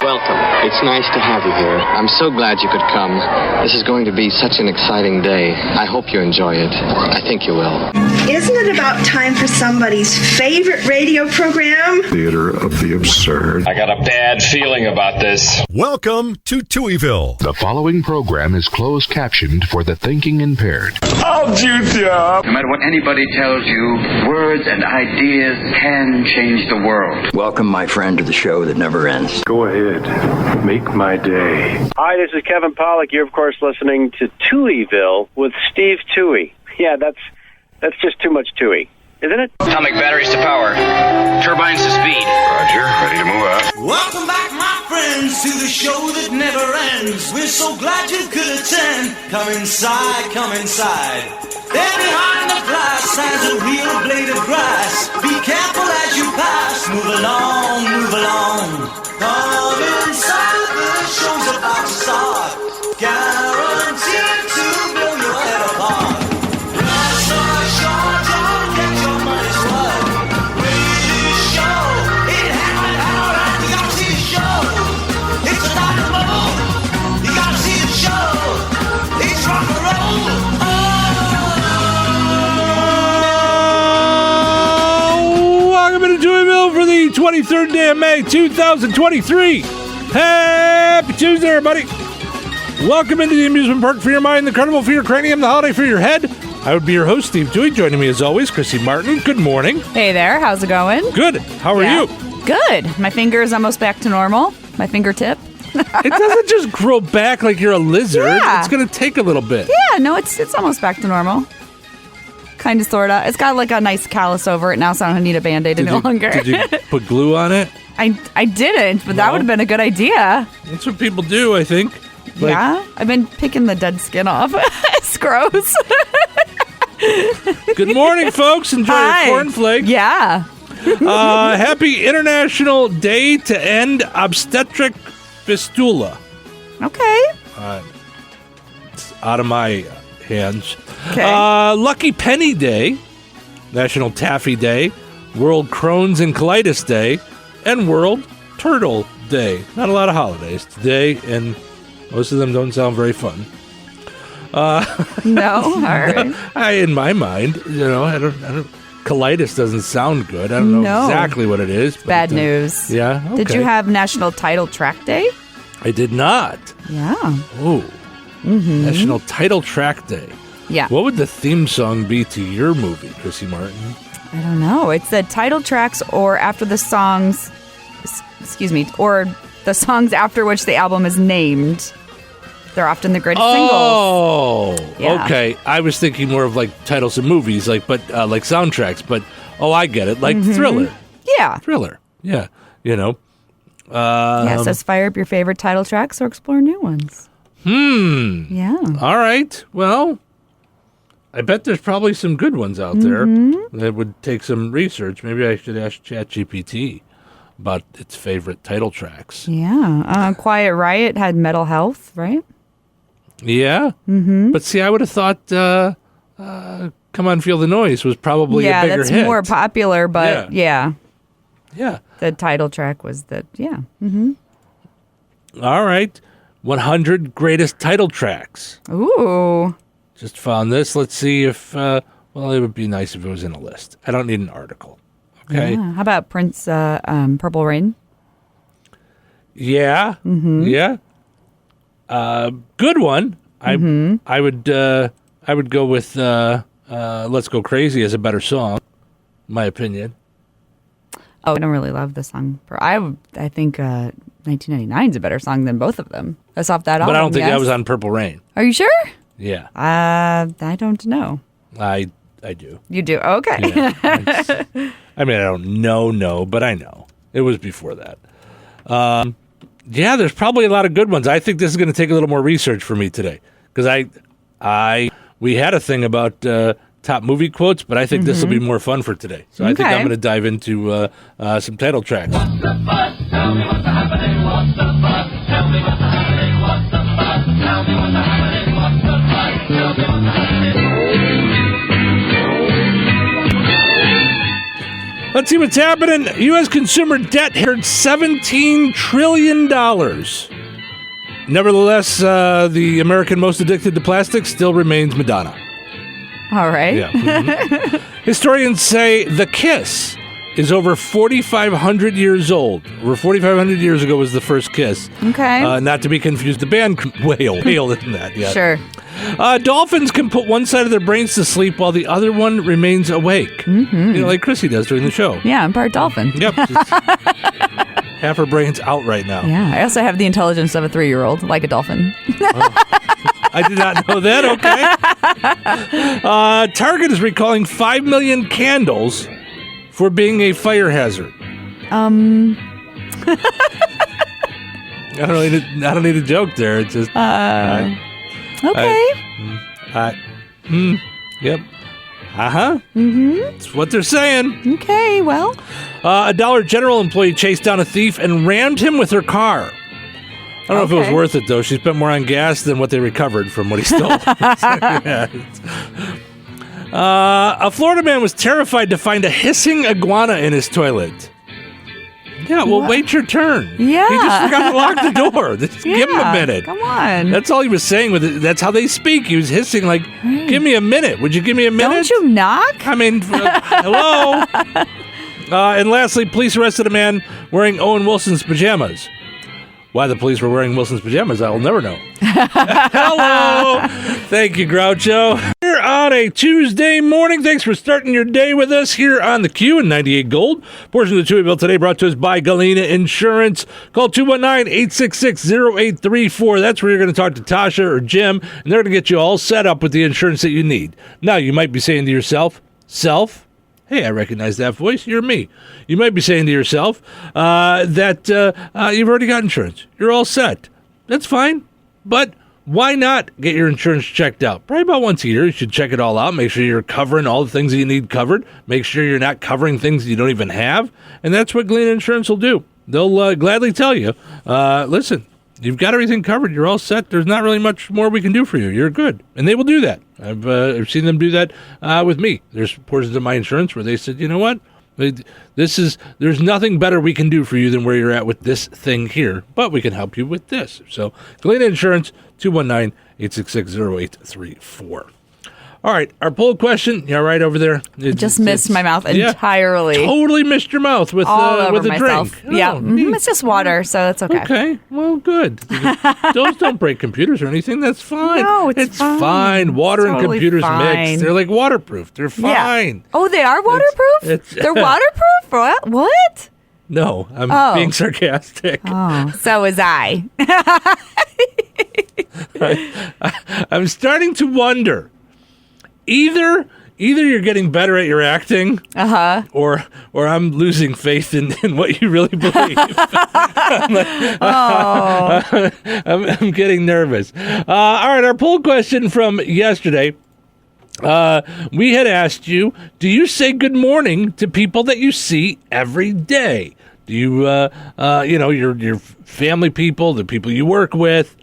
Welcome. It's nice to have you here. I'm so glad you could come. This is going to be such an exciting day. I hope you enjoy it. I think you will. Isn't it about time for somebody's favorite radio program? Theater of the absurd. I got a bad feeling about this. Welcome to Touhyville. The following program is closed captioned for the thinking impaired. I'll juke you up. No matter what anybody tells you, words and ideas can change the world. Welcome, my friend, to the show that never ends. Go ahead. Make my day. Hi, this is Kevin Pollak. You're, of course, listening to Touhyville with Steve Touhy. Yeah, that's just too much Touhy, isn't it? Atomic batteries to power. Turbines to speed. Roger, ready to move out. Welcome back, my friends, to the show that never ends. We're so glad you could attend. Come inside, come inside. There behind the glass stands a real blade of grass. Be careful as you pass. Move along, move along. Come inside, the show's about to start. Guaranteed to blow your head apart. Life's so short, don't get your money's worth. Radio show, it happened out and you gotta see the show. It's a dynamo, you gotta see the show. It's rock and roll. Welcome to Touhyville for the 23rd day of May, 2023. Happy Tuesday, everybody. Welcome into the amusement park for your mind, the carnival for your cranium, the holiday for your head. I would be your host, Steve Touhy. Joining me as always, Chrissy Martin. Good morning. Hey there. How's it going? Good. How are you? Good. My finger is almost back to normal. My fingertip. It doesn't just grow back like you're a lizard. Yeah. It's going to take a little bit. Yeah, no, it's almost back to normal. Kind of, sort of. It's got like a nice callus over it now, so I don't need a Band-Aid any longer. Did you put glue on it? I didn't, but that would have been a good idea. That's what people do, I think. Yeah? I've been picking the dead skin off. It's gross. Good morning, folks. Enjoy Hi. your cornflake. Yeah. Happy International Day to End Obstetric Fistula. Okay. It's out of my hands. Okay. Lucky Penny Day, National Taffy Day, World Crohn's and Colitis Day, and World Turtle Day. Not a lot of holidays today, and most of them don't sound very fun. No, all right. In my mind, I don't. Colitis doesn't sound good. I don't know exactly what it is. But Bad news. Yeah. Okay. Did you have National Title Track Day? I did not. Yeah. Oh. Mm-hmm. National Title Track Day. Yeah. What would the theme song be to your movie, Chrissy Martin? I don't know. It's the title tracks or after the songs, or the songs after which the album is named. They're often the greatest singles. Oh, yeah. Okay. I was thinking more of like titles of movies, like soundtracks. But I get it. Like Thriller. Yeah. Thriller. Yeah. Yeah, it says fire up your favorite title tracks or explore new ones. Yeah. All right. Well, I bet there's probably some good ones out there that would take some research. Maybe I should ask ChatGPT about its favorite title tracks. Yeah. Quiet Riot had Mental Health, right? Yeah. Mm-hmm. But see, I would have thought Come On Feel the Noise was probably a bigger hit. Yeah, that's more popular, but yeah. Yeah. The title track was Mm-hmm. All right. 100 greatest title tracks. Ooh. Just found this. Let's see if, it would be nice if it was in a list. I don't need an article. Okay. Yeah. How about Prince, Purple Rain? Yeah. Mm-hmm. Yeah. Good one. I would go with Let's Go Crazy as a better song, in my opinion. Oh, I don't really love the song. I think 1999 is a better song than both of them. That's off that album. But I don't think that was on Purple Rain. Are you sure? Yeah. I don't know. I do. You do? Okay. Yeah, I don't know, but I know. It was before that. There's probably a lot of good ones. I think this is going to take a little more research for me today. Because we had a thing about top movie quotes, but I think this will be more fun for today. So I think I'm going to dive into some title tracks. What's the buzz? Tell me what's happening. What's the buzz? Tell me what's happening. What's the buzz? Tell me what's happening. What's the buzz? Tell me what's happening. Let's see what's happening. U.S. consumer debt hit $17 trillion. Nevertheless, the American most addicted to plastic still remains Madonna. All right. Yeah. Mm-hmm. Historians say the kiss is over 4,500 years old. Over 4,500 years ago was the first kiss. Okay. Not to be confused. The band Whale isn't that yet. Sure. Dolphins can put one side of their brains to sleep while the other one remains awake. Mm-hmm. Like Chrissy does during the show. Yeah, I'm part dolphin. Yep. Half her brain's out right now. Yeah, I also have the intelligence of a 3-year-old, like a dolphin. I did not know that. Okay. Target is recalling 5 million candles for being a fire hazard. I don't need a joke there. It's just okay. Yep. Uh-huh. Mm-hmm. That's what they're saying. Okay, well. A Dollar General employee chased down a thief and rammed him with her car. I don't know if it was worth it, though. She spent more on gas than what they recovered from what he stole. A Florida man was terrified to find a hissing iguana in his toilet. Yeah, well, wait your turn. Yeah. He just forgot to lock the door. Just give him a minute. Come on. That's all he was saying with it. That's how they speak. He was hissing like, give me a minute. Would you give me a minute? Don't you knock? I mean, hello? And lastly, police arrested a man wearing Owen Wilson's pajamas. Why the police were wearing Wilson's pajamas, I will never know. Hello! Thank you, Groucho. Here on a Tuesday morning. Thanks for starting your day with us here on the Q in 98 Gold. Portion of the Touhyville today brought to us by Galena Insurance. Call 219-866-0834. That's where you're going to talk to Tasha or Jim, and they're going to get you all set up with the insurance that you need. Now, you might be saying to yourself, hey, I recognize that voice. You're me. You might be saying to yourself that you've already got insurance. You're all set. That's fine. But why not get your insurance checked out? Probably about once a year. You should check it all out. Make sure you're covering all the things that you need covered. Make sure you're not covering things you don't even have. And that's what Galena Insurance will do. They'll gladly tell you, listen, you've got everything covered. You're all set. There's not really much more we can do for you. You're good. And they will do that. I've seen them do that with me. There's portions of my insurance where they said, you know what? There's nothing better we can do for you than where you're at with this thing here, but we can help you with this. So, Galena Insurance, 219-866-0834. All right, our poll question. You all right over there? Just missed my mouth entirely. Totally missed your mouth with a myself. drink. Yeah, it's just water, so that's okay. Okay, well, good. Those don't break computers or anything. That's fine. No, it's fine. Water and computers mixed. They're like waterproof. They're fine. Yeah. Oh, they are waterproof? They're waterproof? What? No, I'm being sarcastic. Oh, so was I. I'm starting to wonder. Either you're getting better at your acting, or I'm losing faith in what you really believe. I'm getting nervous. All right, our poll question from yesterday. We had asked you, do you say good morning to people that you see every day? Do you, your family people, the people you work with?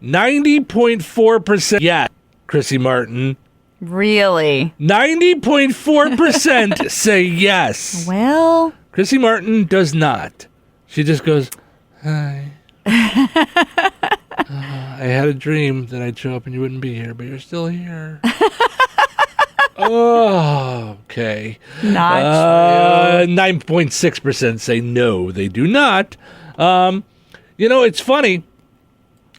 90.4% yes, Chrissy Martin. Really? 90.4% say yes. Well, Chrissy Martin does not. She just goes, hi. I had a dream that I'd show up and you wouldn't be here, but you're still here. Oh, okay. Not true. 9.6% say no, they do not. It's funny.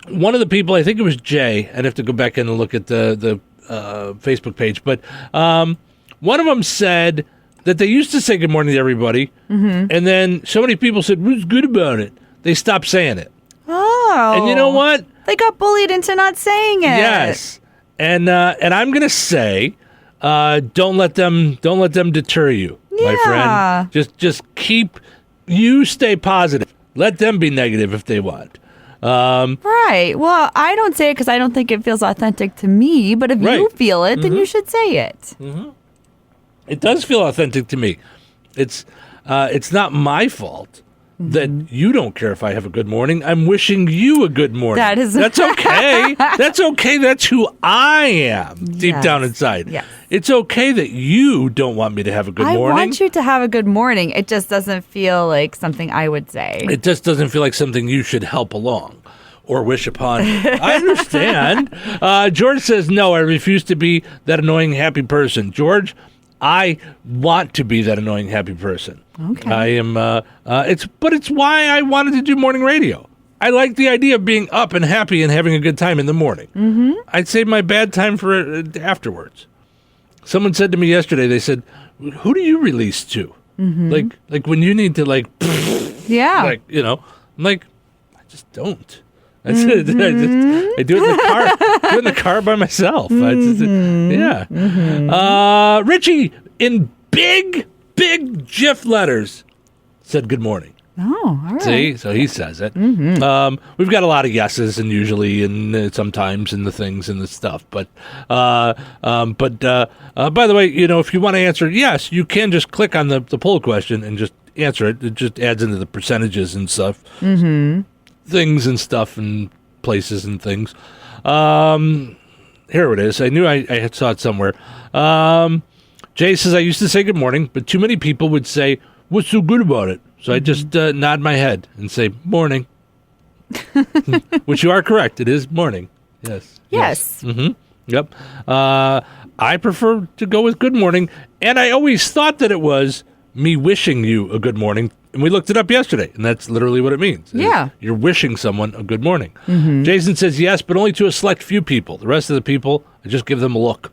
One of the people, I think it was Jay, I'd have to go back in and look at the Facebook page, but one of them said that they used to say good morning to everybody, and then so many people said, who's good about it? They stopped saying it. Oh. And you know what? They got bullied into not saying it. Yes. And I'm going to say, don't let them deter you, my friend. Just stay positive. Let them be negative if they want. Right. Well, I don't say it because I don't think it feels authentic to me, but if you feel it, then you should say it. Mm-hmm. It does feel authentic to me. It's not my fault that you don't care if I have a good morning. I'm wishing you a good morning. That's okay. That's okay. That's who I am deep down inside. Yes. It's okay that you don't want me to have a good morning. I want you to have a good morning. It just doesn't feel like something I would say. It just doesn't feel like something you should help along or wish upon me. I understand. George says, no, I refuse to be that annoying happy person. George, I want to be that annoying happy person. Okay. I am. It's why I wanted to do morning radio. I like the idea of being up and happy and having a good time in the morning. Mm-hmm. I'd save my bad time for afterwards. Someone said to me yesterday, they said, who do you release to? Mm-hmm. Like when you need to yeah. I'm like, I just don't. That's it. I do it in the car. Do it in the car by myself. Yeah. Mm-hmm. Richie in big GIF letters said good morning. Oh, all right. See, so he says it. Mm-hmm. We've got a lot of yeses and usually and sometimes in the things and the stuff. But by the way, if you want to answer yes, you can just click on the poll question and just answer it. It just adds into the percentages and stuff. Mm-hmm. Things and stuff and places and things. Here it is. I knew I had saw it somewhere. Jay says, I used to say good morning, but too many people would say, what's so good about it? So I just nod my head and say, morning. Which you are correct. It is morning. Yes. Mm-hmm. Yep. I prefer to go with good morning, and I always thought that it was me wishing you a good morning. And we looked it up yesterday, and that's literally what it means. Yeah. You're wishing someone a good morning. Mm-hmm. Jason says yes, but only to a select few people. The rest of the people, I just give them a look.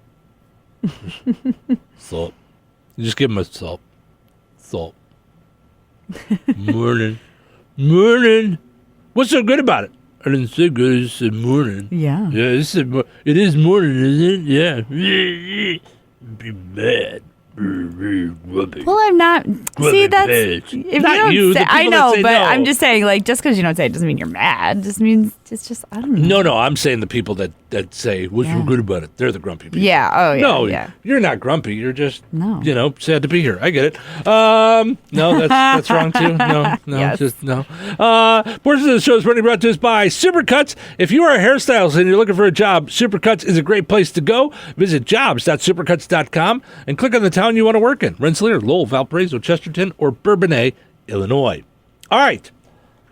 Salt. You just give them a salt. Salt. Morning. What's so good about it? I didn't say good, I just said morning. Yeah. Yeah, it is morning, isn't it? Yeah. Be bad. Well, I'm not. See, that's if not you. Don't say, I know, but no. I'm just saying, just because you don't say it doesn't mean you're mad. It just means it's just I don't know. No, I'm saying the people that say what's so good about it. They're the grumpy people. Yeah. Oh, yeah. No, yeah. You're not grumpy. You're just no. Sad to be here. I get it. No, that's wrong too. No, yes. Just no. Portion of the show is brought to us by Supercuts. If you are a hairstylist and you're looking for a job, Supercuts is a great place to go. Visit jobs.supercuts.com and click on the town you want to work in: Rensselaer, Lowell, Valparaiso, Chesterton, or Bourbonnais, Illinois. All right,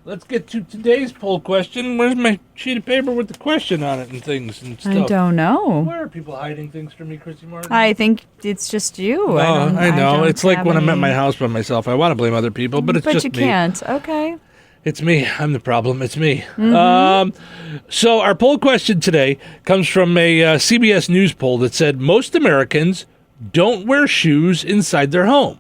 let's get to today's poll question. Where's my sheet of paper with the question on it and things and stuff? I don't know. Where are people hiding things from me, Chrissy Martin? I think it's just you. I know. It's like when I'm at my house by myself. I want to blame other people, but it's just me. But you can't. Okay. It's me. I'm the problem. It's me. Mm-hmm. So our poll question today comes from a CBS News poll that said most Americans don't wear shoes inside their home.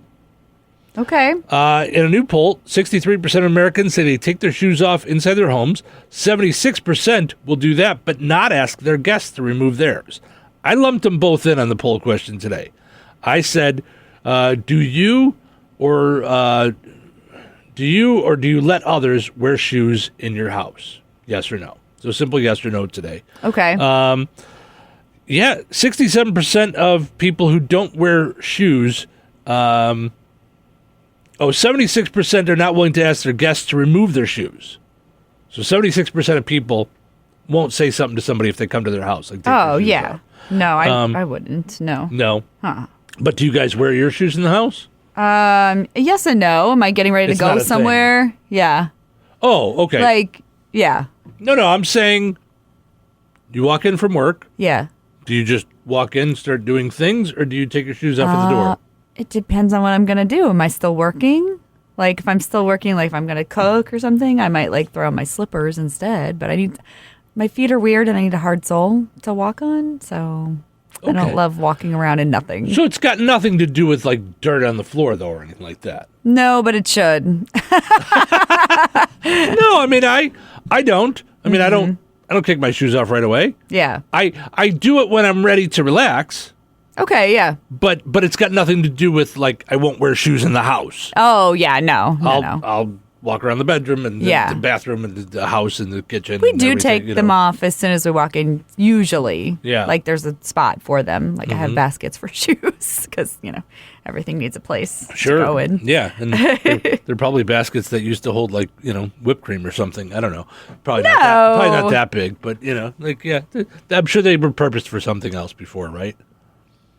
Okay. In a new poll, 63% of Americans say they take their shoes off inside their homes. 76% will do that, but not ask their guests to remove theirs. I lumped them both in on the poll question today. I said, do you or do you let others wear shoes in your house? Yes or no? So simple yes or no today. Okay. 67% of people who don't wear shoes, 76% are not willing to ask their guests to remove their shoes. So 76% of people won't say something to somebody if they come to their house. Like, yeah. Off. No, I wouldn't. No. No. Huh. But do you guys wear your shoes in the house? Yes and no. Am I getting ready to go somewhere? Thing. Yeah. Oh, okay. Yeah. No, I'm saying you walk in from work. Yeah. Do you just walk in, start doing things, or do you take your shoes off at the door? It depends on what I'm going to do. Am I still working? If I'm still working, if I'm going to cook or something, I might throw on my slippers instead. But my feet are weird and I need a hard sole to walk on. So I don't love walking around in nothing. So it's got nothing to do with dirt on the floor though or anything like that? No, but it should. No, I mean, I don't. I mean, I don't kick my shoes off right away. Yeah. I do it when I'm ready to relax. Okay, yeah. But it's got nothing to do with I won't wear shoes in the house. Oh, yeah, no. I'll walk around the bedroom and the bathroom and the house and the kitchen. We do take them off as soon as we walk in, usually. Yeah. Like there's a spot for them. Like I have baskets for shoes because, everything needs a place to go in. Yeah. And they're probably baskets that used to hold like, whipped cream or something. I don't know. Probably not that big, but I'm sure they were purposed for something else before, right?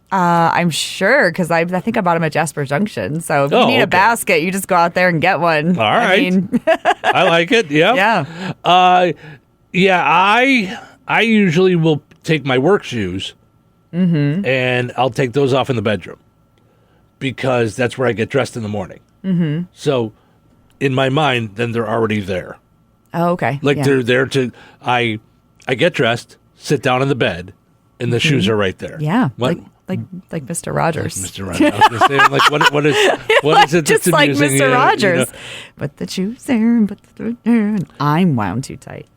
I'm sure because I think I bought them at Jasper Junction. So if you need a basket, you just go out there and get one. All right. I like it. Yeah. Yeah. I usually will take my work shoes and I'll take those off in the bedroom because that's where I get dressed in the morning. Mm-hmm. So in my mind, then they're already there. Oh, okay. Like they're there I get dressed, sit down in the bed, and the shoes are right there. Yeah. Like Mr. Rogers. Like Mr. Rogers. I was going to say, like, what is it just that's like amusing? Mr. Rogers. But the shoes there, but the there, and I'm wound too tight.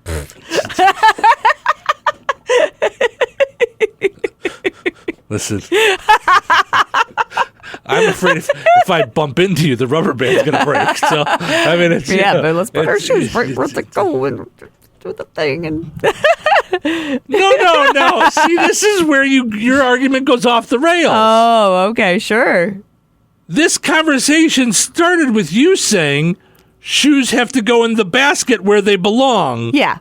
Listen. I'm afraid if I bump into you, the rubber band's going to break. So, I mean, it's... but let's put our shoes right where they go and do the thing and... No. See, this is where your argument goes off the rails. Oh, okay, sure. This conversation started with you saying shoes have to go in the basket where they belong. Yeah.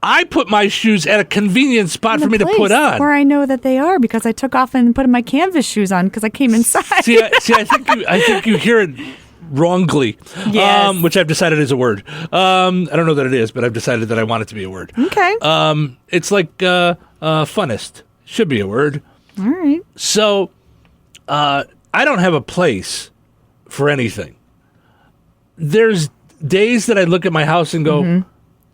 I put my shoes at a convenient spot for me to put on. Where I know that they are because I took off and put my canvas shoes on because I came inside. See, I think you hear it wrongly, yes. Which I've decided is a word. I don't know that it is, but I've decided that I want it to be a word. Okay. It's like funnest. Should be a word. All right. So I don't have a place for anything. There's days that I look at my house and go,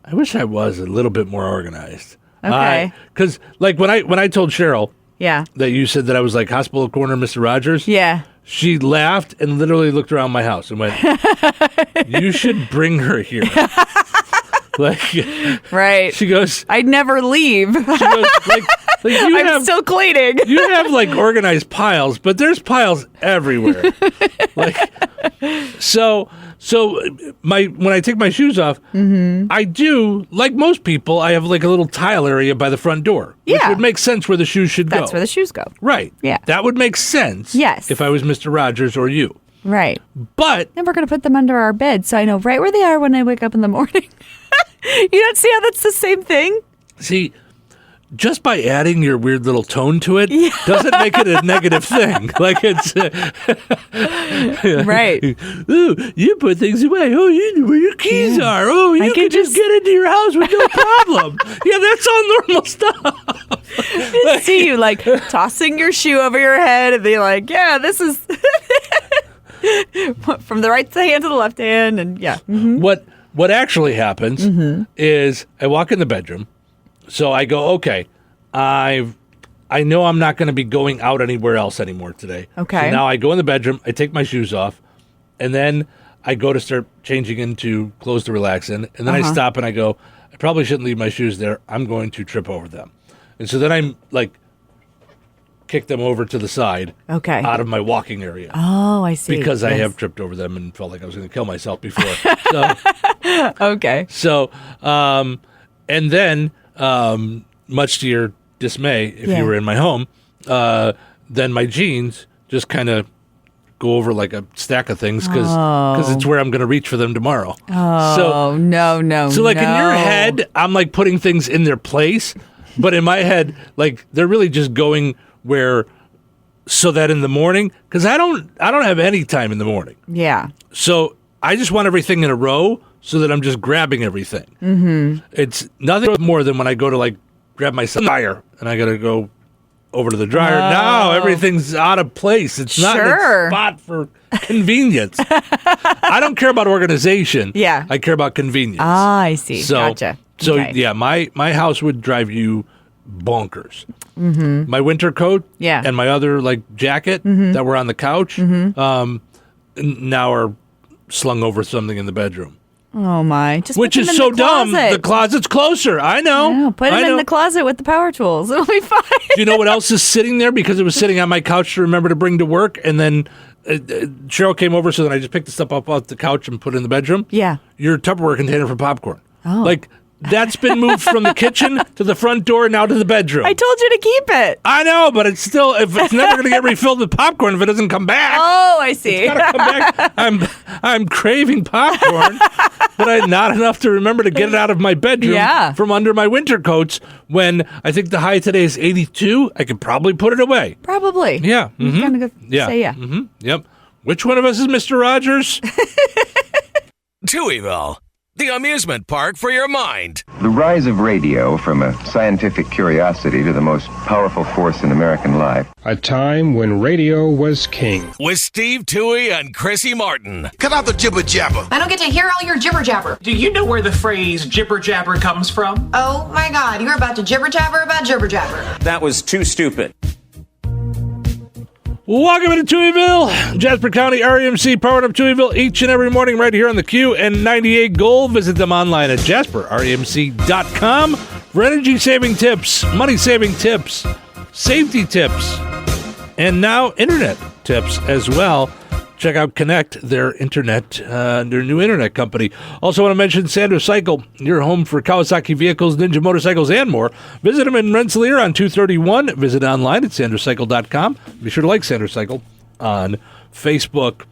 I wish I was a little bit more organized. Okay. Because like when I told Cheryl that you said that I was like hospital corner Mr. Rogers. Yeah. She laughed and literally looked around my house and went, you should bring her here. Right. She goes, I'd never leave. She goes, like I'm still cleaning. You have like organized piles, but there's piles everywhere. When I take my shoes off, I do, like most people, I have like a little tile area by the front door. Which would make sense where the shoes should go. That's where the shoes go. Right. Yeah. That would make sense. Yes. If I was Mr. Rogers or you. Right. But then we're going to put them under our bed so I know right where they are when I wake up in the morning. You don't see how that's the same thing? See, just by adding your weird little tone to it doesn't make it a negative thing. Like it's right. Ooh, you put things away. Oh, you know where your keys are. Oh, you can just get into your house with no problem. That's all normal stuff. See you like tossing your shoe over your head and be like, yeah, this is from the right hand to the left hand, and What actually happens is I walk in the bedroom. So I go, okay, I know I'm not going to be going out anywhere else anymore today. Okay. So now I go in the bedroom, I take my shoes off, and then I go to start changing into clothes to relax in, and then I stop and I go, I probably shouldn't leave my shoes there. I'm going to trip over them. And so then I'm like, kick them over to the side out of my walking area. Oh, I see. Because I have tripped over them and felt like I was going to kill myself before. So, okay. So, and then... much to your dismay, if you were in my home, then my jeans just kind of go over like a stack of things because it's where I'm going to reach for them tomorrow. Oh, so, no. So like in your head, I'm like putting things in their place, but in my head, like they're really just going where so that in the morning, because I don't have any time in the morning. Yeah. So I just want everything in a row so that I'm just grabbing everything. Mm-hmm. It's nothing more than when I go to like grab my dryer and I got to go over to the dryer. Now everything's out of place. It's not in a spot for convenience. I don't care about organization. Yeah. I care about convenience. Ah, I see. Gotcha. So okay. yeah, my house would drive you bonkers. Mm-hmm. My winter coat and my other like jacket that were on the couch now are slung over something in the bedroom. Oh my! Just which is so dumb. The closet's closer. I know. Put them in the closet with the power tools. It'll be fine. Do you know what else is sitting there? Because it was sitting on my couch to remember to bring to work, and then Cheryl came over, so then I just picked the stuff up off the couch and put it in the bedroom. Yeah. Your Tupperware container for popcorn. Oh. Like, that's been moved from the kitchen to the front door and now to the bedroom. I told you to keep it. I know, but it's still, if it's never going to get refilled with popcorn if it doesn't come back. Oh, I see. It's got to come back. I'm craving popcorn, but not enough to remember to get it out of my bedroom from under my winter coats when I think the high today is 82. I could probably put it away. Probably. Yeah. I'm going to say yeah. Mm-hmm. Yep. Which one of us is Mr. Rogers? Touhyville, the amusement park for your mind. The rise of radio from a scientific curiosity to the most powerful force in American life. A time when radio was king. With Steve Touhy and Chrissy Martin. Cut out the jibber jabber. I don't get to hear all your jibber jabber. Do you know where the phrase jibber jabber comes from? Oh my God, you're about to jibber jabber about jibber jabber. That was too stupid. Welcome to Touhyville, Jasper County REMC, powering up Touhyville each and every morning right here on the Q and 98 Gold. Visit them online at jasperremc.com for energy-saving tips, money-saving tips, safety tips, and now internet tips as well. Check out Connect, their new internet company. Also want to mention Sanders Cycle, your home for Kawasaki vehicles, Ninja motorcycles, and more. Visit them in Rensselaer on 231. Visit online at sanderscycle.com. Be sure to like Sanders Cycle on Facebook.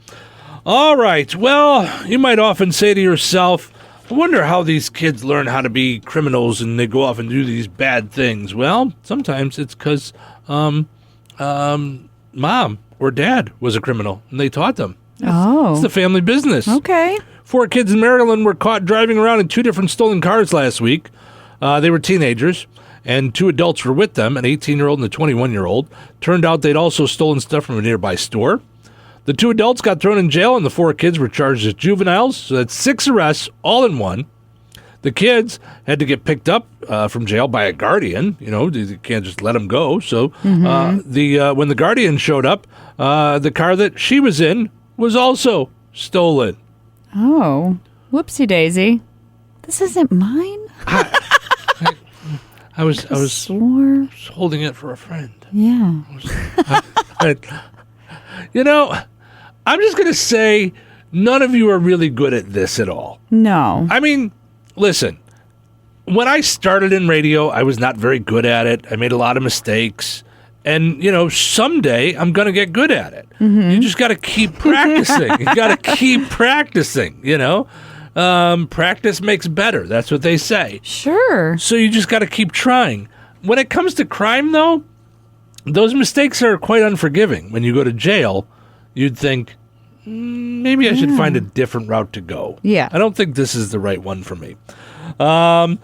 All right. Well, you might often say to yourself, I wonder how these kids learn how to be criminals and they go off and do these bad things. Well, sometimes it's because mom or dad was a criminal, and they taught them. It's the family business. Okay. 4 kids in Maryland were caught driving around in 2 different stolen cars last week. They were teenagers, and 2 adults were with them, an 18-year-old and a 21-year-old. Turned out they'd also stolen stuff from a nearby store. The 2 adults got thrown in jail, and the 4 kids were charged as juveniles, so that's 6 arrests all in one. The kids had to get picked up from jail by a guardian. You know, you can't just let them go. So when the guardian showed up, the car that she was in was also stolen. Oh, whoopsie daisy! This isn't mine. I was holding it for a friend. Yeah. You know, I'm just going to say none of you are really good at this at all. No. I mean, listen, when I started in radio, I was not very good at it. I made a lot of mistakes. And, you know, someday I'm going to get good at it. Mm-hmm. You just got to keep practicing. You got to keep practicing, you know. Practice makes better. That's what they say. Sure. So you just got to keep trying. When it comes to crime, though, those mistakes are quite unforgiving. When you go to jail, you'd think, maybe I should find a different route to go. Yeah. I don't think this is the right one for me. And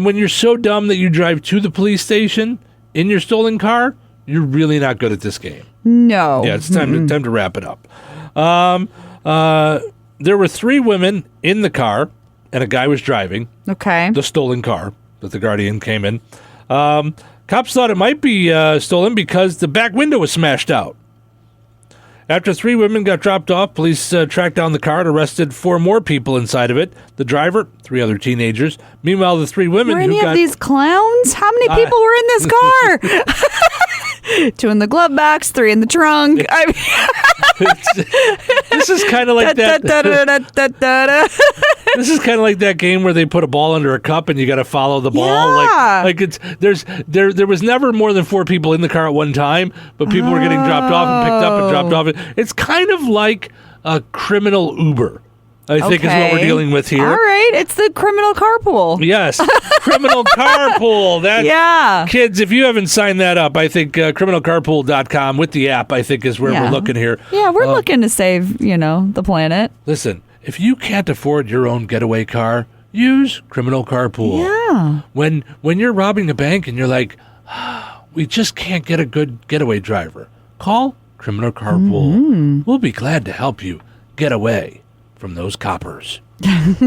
when you're so dumb that you drive to the police station in your stolen car, you're really not good at this game. No. Yeah, it's time to wrap it up. There were 3 women in the car, and a guy was driving. Okay. The stolen car that the guardian came in. Cops thought it might be stolen because the back window was smashed out. After 3 women got dropped off, police tracked down the car and arrested 4 more people inside of it. The driver, 3 other teenagers. Meanwhile, the 3 women were who any got... of these clowns? How many people were in this car? 2 in the glove box, 3 in the trunk. This is kind of like that. This is kind of like that game where they put a ball under a cup and you got to follow the ball. Yeah. Like it's there was never more than 4 people in the car at one time, but people were getting dropped off and picked up and dropped off. It's kind of like a criminal Uber, I think is what we're dealing with here. All right, it's the criminal carpool. Yes, criminal carpool. That, kids, if you haven't signed that up, I think criminalcarpool.com with the app, I think is where we're looking here. Yeah, we're looking to save, the planet. Listen, if you can't afford your own getaway car, use Criminal Carpool. Yeah. When you're robbing a bank and you're like, we just can't get a good getaway driver, call Criminal Carpool. Mm-hmm. We'll be glad to help you get away from those coppers. After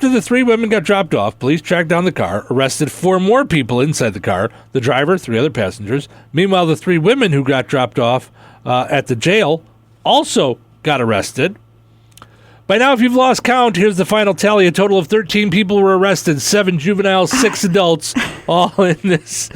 the 3 women got dropped off, police tracked down the car, arrested 4 more people inside the car, the driver, 3 other passengers. Meanwhile, the 3 women who got dropped off at the jail also got arrested. By now, if you've lost count, here's the final tally. A total of 13 people were arrested, 7 juveniles, 6 adults, all in this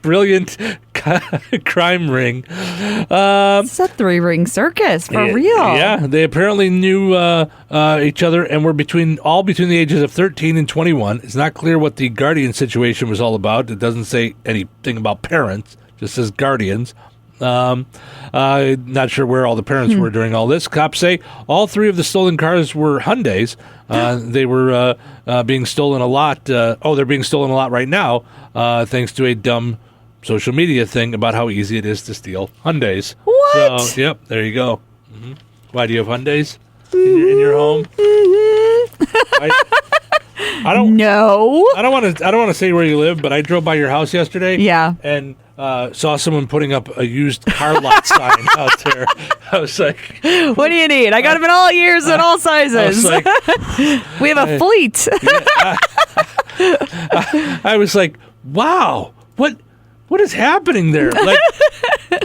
brilliant crime ring. It's a 3-ring circus, for real. Yeah, they apparently knew each other and were between the ages of 13 and 21. It's not clear what the guardian situation was all about. It doesn't say anything about parents, just says guardians. Not sure where all the parents were during all this. Cops say all 3 of the stolen cars were Hyundais. They were being stolen a lot. They're being stolen a lot right now, thanks to a dumb social media thing about how easy it is to steal Hyundais. What? So, yep, there you go. Mm-hmm. Why do you have Hyundais in your home? I don't know. I don't want to say where you live, but I drove by your house yesterday. Yeah. And saw someone putting up a used car lot sign out there. I was like, "What do you need? I got them in all years and all sizes. I was like, we have a fleet." I was like, "Wow, what is happening there?" Like,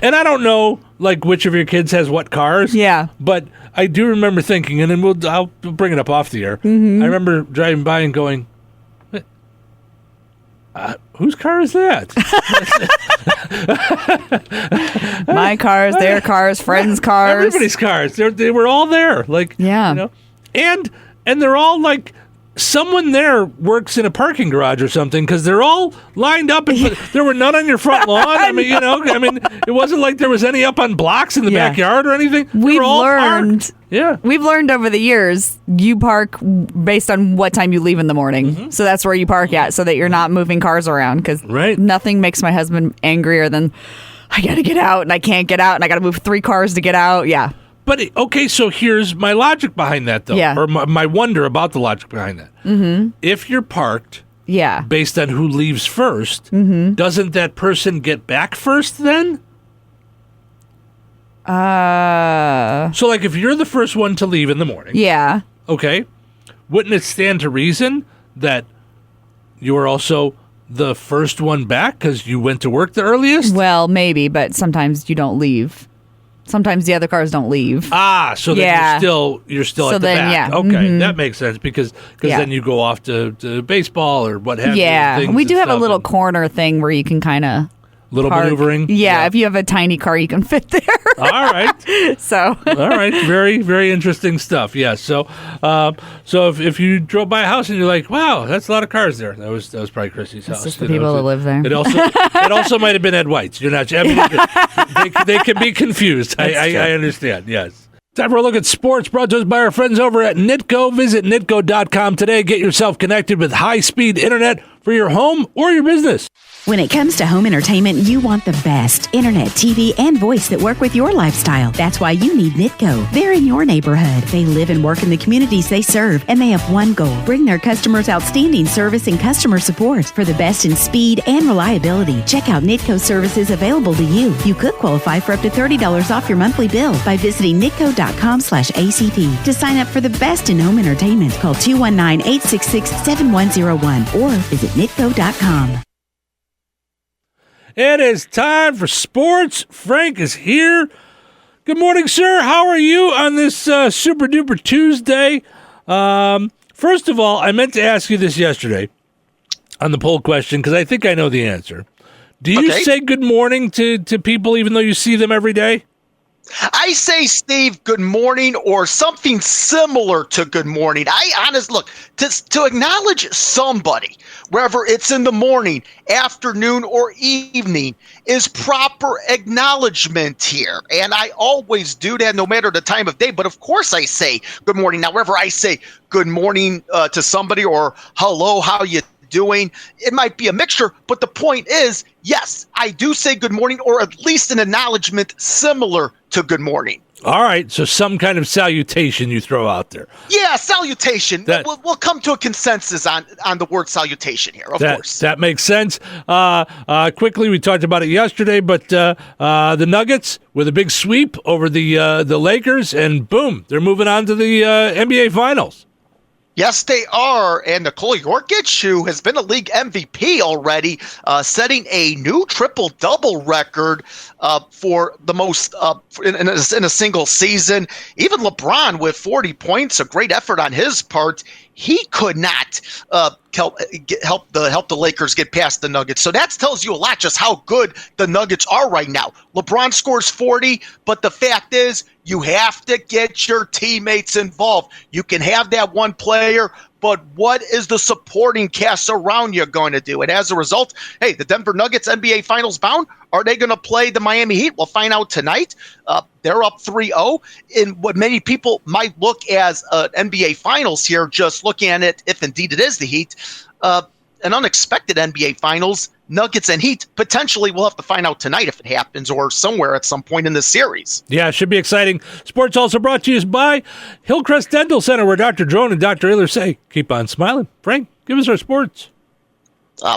and I don't know, like, which of your kids has what cars. Yeah. But I do remember thinking, and then I'll bring it up off the air. Mm-hmm. I remember driving by and going, whose car is that? My cars, their cars, friends' cars. Everybody's cars. They were all there. Like, yeah. You know, and they're all like, someone there works in a parking garage or something, because they're all lined up. And there were none on your front lawn. I mean, it wasn't like there was any up on blocks in the backyard or anything. We've learned. Parked. Yeah, we've learned over the years, you park based on what time you leave in the morning. Mm-hmm. So that's where you park at, so that you're not moving cars around. Because nothing makes my husband angrier than, I got to get out and I can't get out and I got to move 3 cars to get out. Yeah. But, okay, so here's my logic behind that, though. Yeah. Or my wonder about the logic behind that. Mm-hmm. If you're parked Yeah. based on who leaves first, doesn't that person get back first then? So, like, if you're the first one to leave in the morning, yeah, okay, wouldn't it stand to reason that you are also the first one back because you went to work the earliest? Well, maybe, but sometimes you don't leave. Sometimes the other cars don't leave. Ah, so then you're still So at the then, back. yeah. Okay, that makes sense because then you go off to baseball or what have you. Yeah, we do have a little and corner thing where you can kind of little park. maneuvering. Yeah, if you have a tiny car, you can fit there. All right. So. All right. Very, very interesting stuff. Yeah. So, if you drove by a house and you're like, wow, that's a lot of cars there. That was probably Chrissy's house. It's just the people that live there. It also might have been Ed White's. You're not. I mean, they can be confused. I understand. Yes. Time for a look at sports brought to us by our friends over at Nitco. Visit Nitco.com today. Get yourself connected with high-speed internet for your home or your business. When it comes to home entertainment, you want the best internet, TV, and voice that work with your lifestyle. That's why you need Nitco. They're in your neighborhood. They live and work in the communities they serve, and they have one goal: bring their customers outstanding service and customer support. For the best in speed and reliability, check out Nitco services available to you. You could qualify for up to $30 off your monthly bill by visiting Nitco.com/ACP. To sign up for the best in home entertainment, call 219-866-7101 or visit Nitco.com. It is time for sports. Frank is here. Good morning, sir. How are you on this super duper Tuesday? First of all, I meant to ask you this yesterday on the poll question because I think I know the answer. Do you say good morning to people even though you see them every day? I say, Steve, good morning or something similar to good morning. Look, to acknowledge somebody, whether it's in the morning, afternoon, or evening, is proper acknowledgement here. And I always do that no matter the time of day. But of course I say good morning. Now, whether I say good morning to somebody or hello, how you doing, it might be a mixture, but the point is, yes, I do say good morning, or at least an acknowledgement similar to good morning. All right, so some kind of salutation you throw out there. Yeah, salutation. We'll come to a consensus on the word salutation here, of course. That makes sense. Quickly, we talked about it yesterday, but the Nuggets with a big sweep over the Lakers, and boom, they're moving on to the NBA Finals. Yes, they are. And Nikola Jokic, who has been a league MVP already, setting a new triple-double record for the most in a single season. Even LeBron with 40 points, a great effort on his part. He could not help the Lakers get past the Nuggets. So that tells you a lot just how good the Nuggets are right now. LeBron scores 40, but the fact is you have to get your teammates involved. You can have that one player, but what is the supporting cast around you going to do? And as a result, hey, the Denver Nuggets NBA Finals bound. Are they going to play the Miami Heat? We'll find out tonight. They're up 3-0 in what many people might look as an NBA Finals here, just looking at it, if indeed it is the Heat, an unexpected NBA Finals. Nuggets and Heat, potentially we'll have to find out tonight if it happens or somewhere at some point in this series. Yeah, it should be exciting. Sports also brought to you by Hillcrest Dental Center, where Dr. Drone and Dr. Ayler say, keep on smiling. Frank, give us our sports.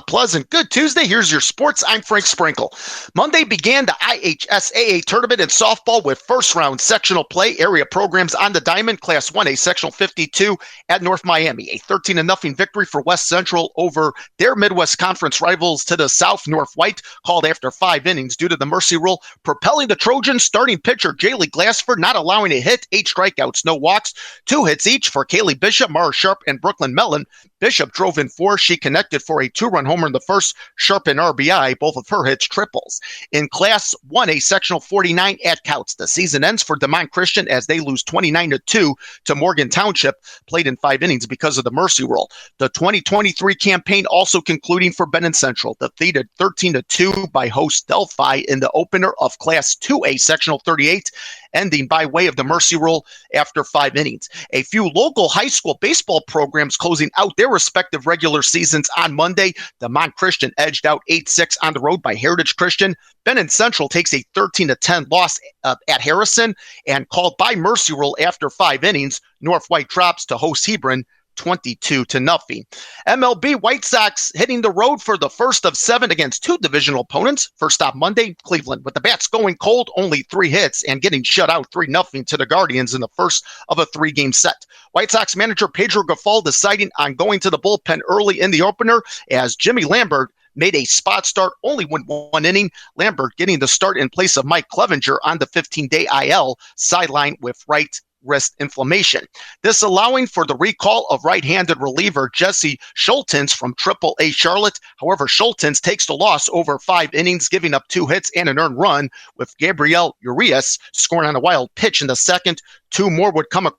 Pleasant. Good Tuesday. Here's your sports. I'm Frank Sprinkle. Monday began the IHSAA tournament in softball with first-round sectional play. Area programs on the diamond. Class 1A, Sectional 52 at North Miami. A 13-0 victory for West Central over their Midwest Conference rivals to the south. North White called after 5 innings due to the mercy rule, propelling the Trojans. Starting pitcher Jaylee Glassford not allowing a hit. 8 strikeouts, no walks. 2 hits each for Kaylee Bishop, Mara Sharp, and Brooklyn Mellon. Bishop drove in 4. She connected for a 2-run homer in the first. Sharp and RBI, both of her hits triples. In Class 1A, Sectional 49 at Couts. The season ends for DeMont Christian as they lose 29-2 to Morgan Township, played in 5 innings because of the mercy rule. The 2023 campaign also concluding for Benton Central, defeated 13-2 by host Delphi in the opener of Class 2A, Sectional 38, ending by way of the mercy rule after 5 innings. A few local high school baseball programs closing out their respective regular seasons on Monday. DeMont Christian edged out 8-6 on the road by Heritage Christian. Benton Central takes a 13-10 loss at Harrison and called by mercy rule after 5 innings. North White drops to host Hebron 22-0. MLB White Sox hitting the road for the first of 7 against 2 divisional opponents. First stop Monday, Cleveland, with the bats going cold, only 3 hits and getting shut out 3-0 to the Guardians in the first of a 3-game set. White Sox manager Pedro Gaffal deciding on going to the bullpen early in the opener as Jimmy Lambert made a spot start, only went 1 inning. Lambert getting the start in place of Mike Clevenger on the 15-day IL, sideline with right wrist inflammation. This allowing for the recall of right-handed reliever Jesse Schultens from AAA Charlotte. However, Schultens takes the loss over 5 innings, giving up 2 hits and an earned run, with Gabriel Urias scoring on a wild pitch in the second. 2 more would come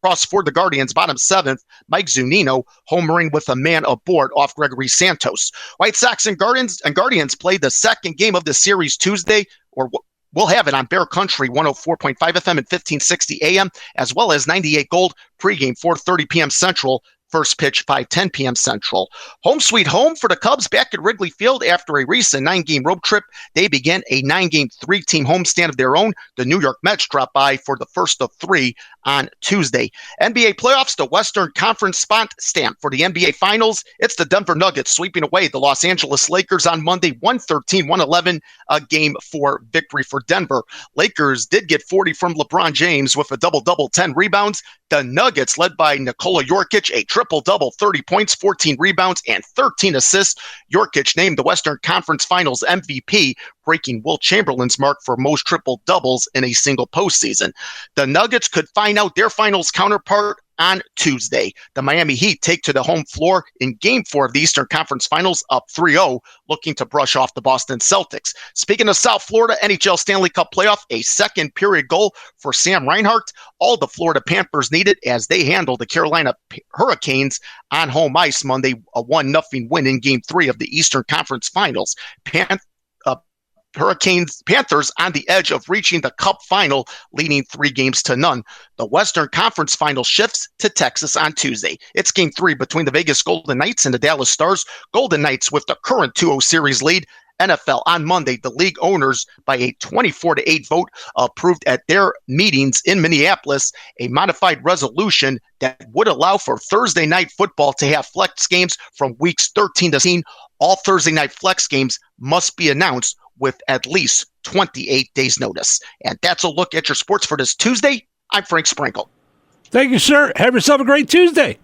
across for the Guardians. Bottom 7th, Mike Zunino homering with a man aboard off Gregory Santos. White Sox and Guardians played the second game of the series Tuesday, or we'll have it on Bear Country 104.5 FM and 1560 AM, as well as 98 Gold pregame 4:30 p.m. Central. First pitch 5:10 p.m. Central. Home sweet home for the Cubs back at Wrigley Field after a recent 9-game road trip. They began a 9-game 3-team homestand of their own. The New York Mets dropped by for the first of 3 on Tuesday. NBA playoffs, the Western Conference spot stamp for the NBA Finals. It's the Denver Nuggets sweeping away the Los Angeles Lakers on Monday, 113-111, a game 4 victory for Denver. Lakers did get 40 from LeBron James with a double-double, 10 rebounds. The Nuggets, led by Nikola Jokic, a triple-double, 30 points, 14 rebounds, and 13 assists. Jokic named the Western Conference Finals MVP, breaking Wilt Chamberlain's mark for most triple-doubles in a single postseason. The Nuggets could find out their finals counterpart on Tuesday. The Miami Heat take to the home floor in Game 4 of the Eastern Conference Finals, up 3-0, looking to brush off the Boston Celtics. Speaking of South Florida, NHL Stanley Cup playoff, a second period goal for Sam Reinhart. All the Florida Panthers needed as they handled the Carolina Hurricanes on home ice Monday, a 1-0 win in Game 3 of the Eastern Conference Finals. Panthers on the edge of reaching the Cup final, leading 3-0. The Western Conference final shifts to Texas on Tuesday. It's Game 3 between the Vegas Golden Knights and the Dallas Stars. Golden Knights with the current 2-0 series lead. NFL on Monday, the league owners, by a 24-8 vote, approved at their meetings in Minneapolis a modified resolution that would allow for Thursday night football to have flex games from weeks 13 to 16. All Thursday night flex games must be announced with at least 28 days notice. And that's a look at your sports for this Tuesday. I'm Frank Sprinkle. Thank you, sir. Have yourself a great Tuesday.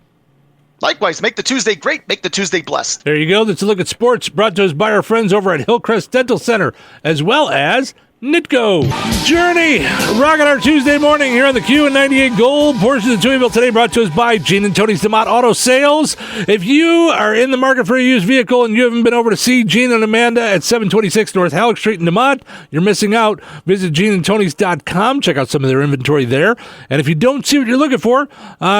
Likewise, make the Tuesday great, make the Tuesday blessed. There you go. That's a look at sports brought to us by our friends over at Hillcrest Dental Center, as well as Nitco. Journey, rocking our Tuesday morning here on the Q and 98 Gold. Portions of Touhyville today brought to us by Gene and Tony's DeMott Auto Sales. If you are in the market for a used vehicle and you haven't been over to see Gene and Amanda at 726 North Halleck Street in DeMott, you're missing out. Visit geneandtonys.com. Check out some of their inventory there. And if you don't see what you're looking for,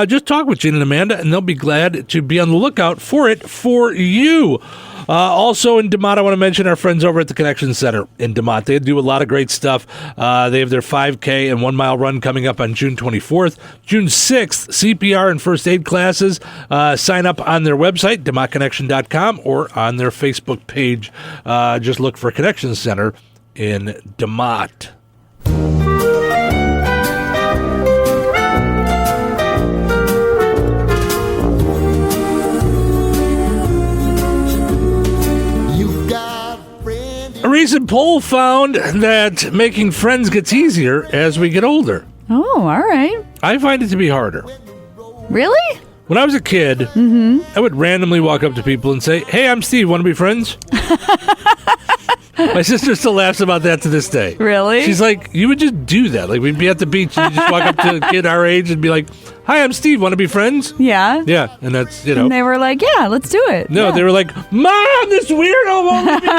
just talk with Gene and Amanda, and they'll be glad to be on the lookout for it for you. Also in DeMott, I want to mention our friends over at the Connection Center in DeMott. They do a lot of great stuff. They have their 5K and 1 mile run coming up on June 24th. June 6th, CPR and first aid classes. Sign up on their website, DeMottConnection.com, or on their Facebook page. Just look for Connection Center in DeMott. A recent poll found that making friends gets easier as we get older. Oh, all right. I find it to be harder. Really? When I was a kid, I would randomly walk up to people and say, "Hey, I'm Steve. Want to be friends?" My sister still laughs about that to this day. Really? She's like, you would just do that. Like, we'd be at the beach and you just walk up to a kid our age and be like, "Hi, I'm Steve. Want to be friends?" Yeah. Yeah, and that's, you know. And they were like, "Yeah, let's do it." No, yeah. They were like, "Mom, this weirdo won't leave me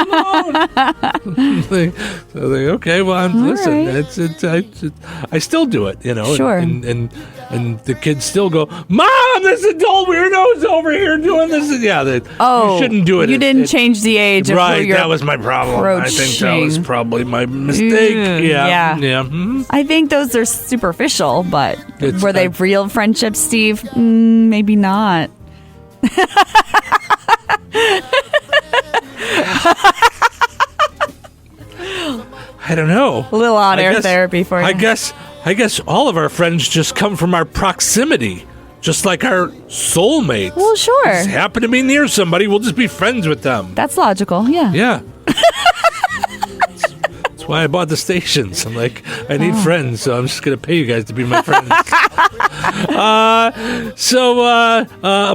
alone." So they, okay, well, listen, right. I still do it, you know. Sure. And the kids still go, "Mom, this adult weirdo's over here doing this." Yeah, you shouldn't do it. You didn't change the age of right, who you're that was my problem. I think that was probably my mistake. Yeah. Mm-hmm. I think those are superficial, but were they real friendships, Steve? Maybe not. I don't know. A little on-air therapy for you. I guess all of our friends just come from our proximity, just like our soulmates. Well, sure. Just happen to be near somebody, we'll just be friends with them. That's logical, yeah. Yeah. That's why I bought the stations. I'm like, I need friends, so I'm just going to pay you guys to be my friends. A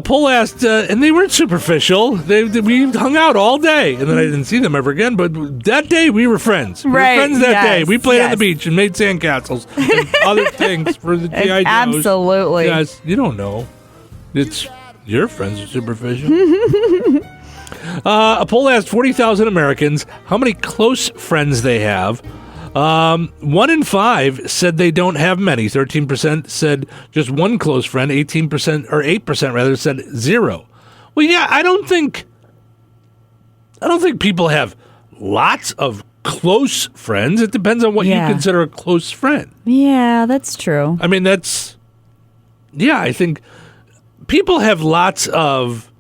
poll asked, and they weren't superficial. We hung out all day, and then I didn't see them ever again. But that day, we were friends. We were friends that day. We played on the beach and made sandcastles and other things for the G.I. Joes. Absolutely. Yes, you don't know. It's your friends are superficial. A poll asked 40,000 Americans how many close friends they have. 1 in 5 said they don't have many. 13% said just one close friend. 18% or 8% rather said zero. Well, yeah, I don't think people have lots of close friends. It depends on what you consider a close friend. Yeah, that's true. I mean, I think people have lots of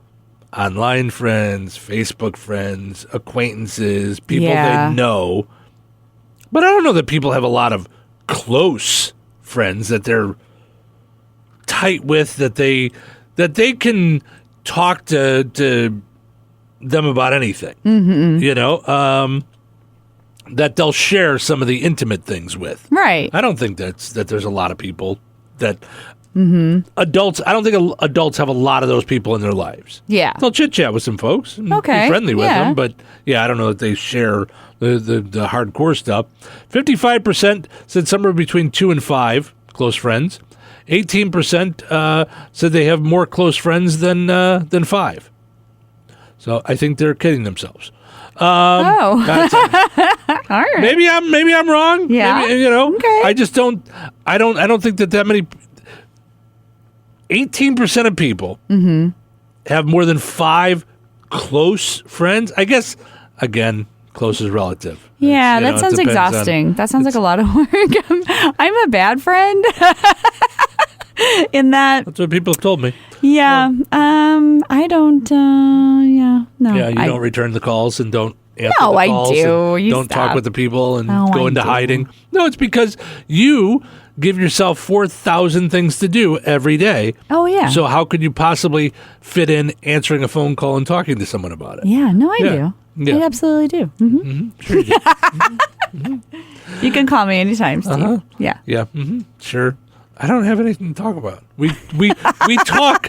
online friends, Facebook friends, acquaintances, people they know. But I don't know that people have a lot of close friends that they're tight with, that they can talk to them about anything. Mm-hmm. You know, that they'll share some of the intimate things with. Right. I don't think that there's a lot of people that adults. I don't think adults have a lot of those people in their lives. Yeah. They'll chit chat with some folks and be friendly with them, but I don't know that they share the hardcore stuff. 55% said somewhere between 2 and 5 close friends. 18% said they have more close friends than 5. So I think they're kidding themselves. All right. Maybe I'm wrong. Yeah. Maybe, you know. Okay. I just don't. I don't think that many. 18% of people have more than 5 close friends. I guess again, close is relative. Yeah, that sounds exhausting. That sounds like a lot of work. I'm a bad friend. In that. That's what people have told me. Yeah. I don't. No. Yeah, you don't return the calls and don't answer the calls. No, I do. You don't talk with the people and go into hiding. Do. No, it's because you give yourself 4,000 things to do every day. Oh, yeah. So how could you possibly fit in answering a phone call and talking to someone about it? Yeah, no, I do. Yeah. I absolutely do. Mm-hmm. Sure you do. You can call me anytime, Steve. Yeah. Yeah. Sure. I don't have anything to talk about. We talk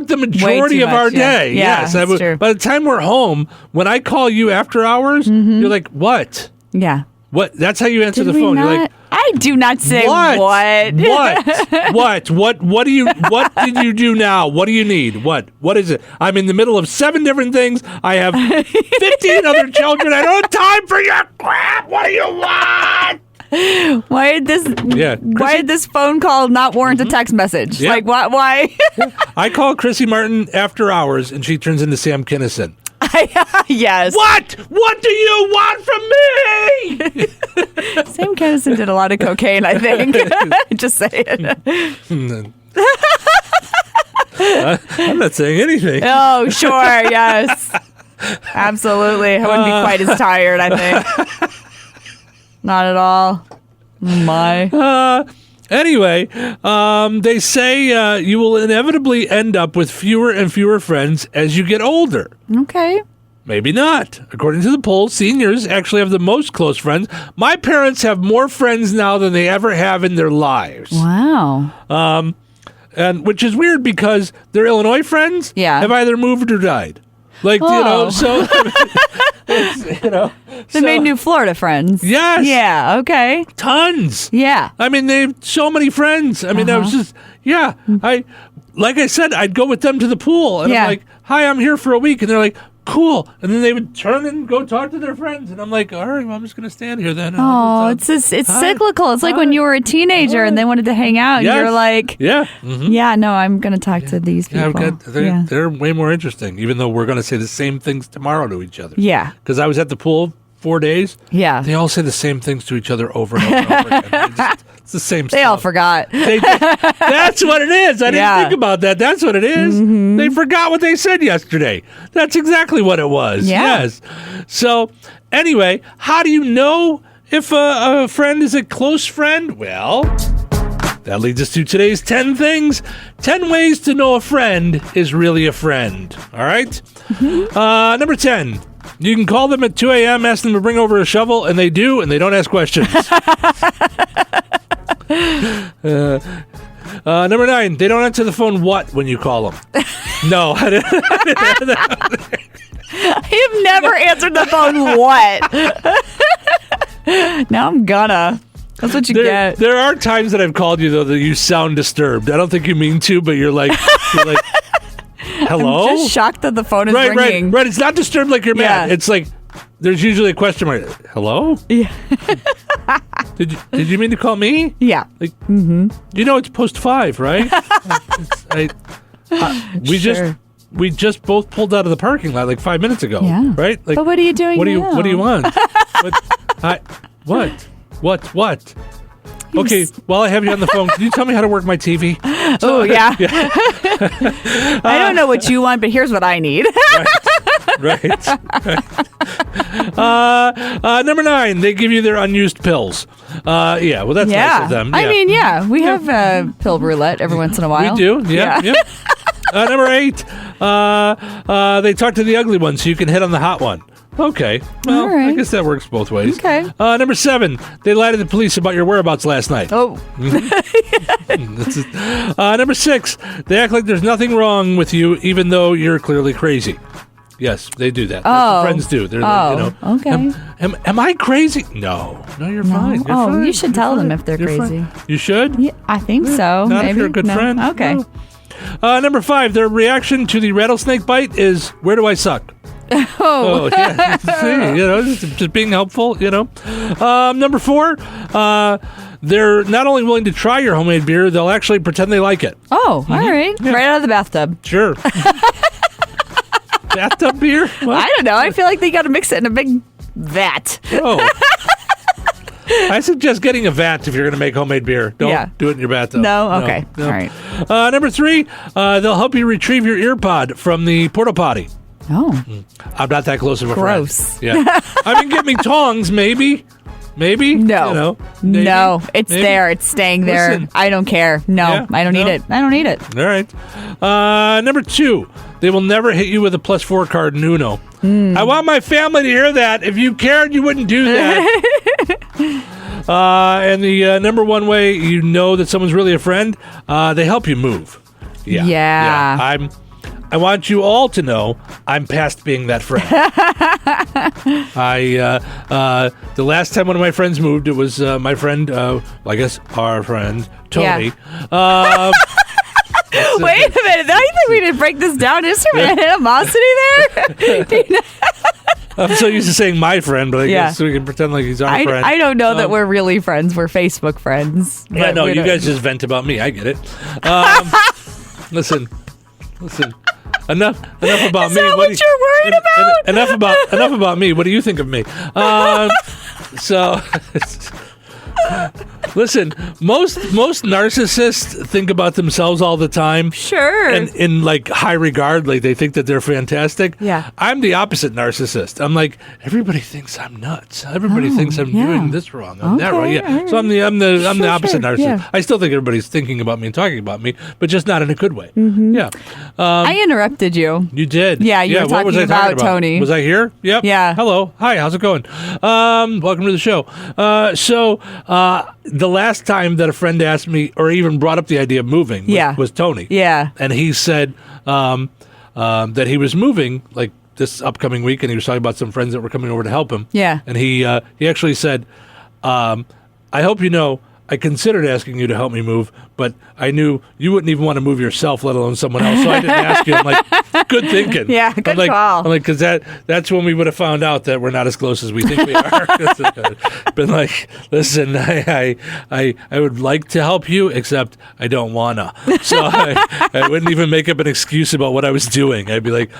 the majority of our day. Yeah, yes, that's true. By the time we're home, when I call you after hours, you're like, "What? Yeah. What?" That's how you answer Did the phone. we You're not? like, I do not say what. What did you do now? What do you need? What is it? I'm in the middle of 7 different things. I have 15 other children. I don't have time for your crap. What do you want? Why did this phone call not warrant a text message? Yeah. Like what? Why? I call Chrissy Martin after hours, and she turns into Sam Kinison. Yes. What? What do you want from me? Sam Kinison did a lot of cocaine, I think. Just saying. I'm not saying anything. Oh, sure. Yes. Absolutely. I wouldn't be quite as tired, I think. Not at all. My. Anyway, they say you will inevitably end up with fewer and fewer friends as you get older. Okay. Maybe not. According to the poll, seniors actually have the most close friends. My parents have more friends now than they ever have in their lives. Wow. And which is weird because their Illinois friends have either moved or died. Like, so... They made new Florida friends. Yes. Yeah, okay. Tons. Yeah. I mean, they have so many friends. I mean, I was just, like I said, I'd go with them to the pool. And I'm like, hi, I'm here for a week. And they're like, cool. And then they would turn and go talk to their friends. And I'm like, all right, well, I'm just going to stand here then. Oh, it's cyclical. It's like when you were a teenager and they wanted to hang out. Yes. You're like, yeah, no, I'm going to talk to these people. They're way more interesting, even though we're going to say the same things tomorrow to each other. Yeah. Because I was at the pool 4 days. Yeah. They all say the same things to each other over and over and over again. It's the same stuff. They all forgot. That's what it is. I didn't think about that. That's what it is. Mm-hmm. They forgot what they said yesterday. That's exactly what it was. Yeah. Yes. So, anyway, how do you know if a friend is a close friend? Well, that leads us to today's 10 things. 10 ways to know a friend is really a friend. All right? Mm-hmm. Number 10. You can call them at 2 a.m., ask them to bring over a shovel, and they do, and they don't ask questions. Number 9, they don't answer the phone when you call them. No. I have never answered the phone what. Now I'm gonna. That's what you get. There are times that I've called you, though, that you sound disturbed. I don't think you mean to, but you're like hello? I'm just shocked that the phone is ringing. Right. It's not disturbed like you're mad. It's like there's usually a question mark. Hello? Yeah. Did you mean to call me? Yeah. Like, it's post 5, right? We just both pulled out of the parking lot like 5 minutes ago. Yeah. Right? Like, but what are you doing now? What do you want? What? Okay, while I have you on the phone, can you tell me how to work my TV? Oh, yeah. I don't know what you want, but here's what I need. Right. Number 9, they give you their unused pills. Well, that's nice of them. I mean, we have pill roulette every once in a while. We do, yeah. Number 8, they talk to the ugly one so you can hit on the hot one. Okay. Well, right. I guess that works both ways. Okay. Number 7, they lied to the police about your whereabouts last night. Oh. Number 6, they act like there's nothing wrong with you even though you're clearly crazy. Yes, they do that. That's what friends do. They're okay. Am I crazy? No, you're fine. You're fine. You should tell them if they're crazy. Fine. You should? Yeah, I think so. Not Maybe. if you're a good friend. Okay. No. Number 5, their reaction to the rattlesnake bite is, where do I suck? Oh, yeah. See, just being helpful, Number 4, they're not only willing to try your homemade beer, they'll actually pretend they like it. Oh, all right. Yeah. Right out of the bathtub. Sure. Bathtub beer? What? I don't know. I feel like they got to mix it in a big vat. Oh. I suggest getting a vat if you're going to make homemade beer. Don't do it in your bathtub. No? Okay. No. All right. Number 3, they'll help you retrieve your ear pod from the porta potty. Oh. I'm not that close of a Gross. friend. Yeah. I mean, give me tongs, maybe. Maybe. No. Maybe. No. It's there. It's staying there. Listen. I don't care. No. Yeah, I don't need it. I don't need it. All right. Number 2, they will never hit you with a +4 card in Uno. I want my family to hear that. If you cared, you wouldn't do that. And the number one way you know that someone's really a friend, they help you move. Yeah. I want you all to know I'm past being that friend. The last time one of my friends moved, it was my friend, I guess our friend, Tony. Yeah. Wait a minute. I think we didn't break this down. Is there an animosity there? I'm so used to saying my friend, but I guess we can pretend like he's our friend. I don't know that we're really friends. We're Facebook friends. Yeah, no, you guys just vent about me. I get it. Listen. Enough about Is me. that what you're worried about? Enough about me. What do you think of me? Listen, most narcissists think about themselves all the time. Sure. And in like high regard, like they think that they're fantastic. Yeah. I'm the opposite narcissist. I'm like, everybody thinks I'm nuts. Everybody thinks I'm doing this wrong. I'm that wrong. Yeah. Right. So I'm the opposite narcissist. Yeah. I still think everybody's thinking about me and talking about me, but just not in a good way. Mm-hmm. Yeah. I interrupted you. You did. Yeah, you were what was talking I talking about Tony. Was I here? Yep. Yeah. Hello. Hi, how's it going? Welcome to the show. The last time that a friend asked me or even brought up the idea of moving was Tony. Yeah. And he said that he was moving like this upcoming week, and he was talking about some friends that were coming over to help him. Yeah. And he actually said, I hope you know, I considered asking you to help me move, but I knew you wouldn't even want to move yourself, let alone someone else. So I didn't ask you. I'm like, good thinking. Yeah, good call. I'm like, because that's when we would have found out that we're not as close as we think we are. Been like, listen, I would like to help you, except I don't wanna. So I wouldn't even make up an excuse about what I was doing. I'd be like,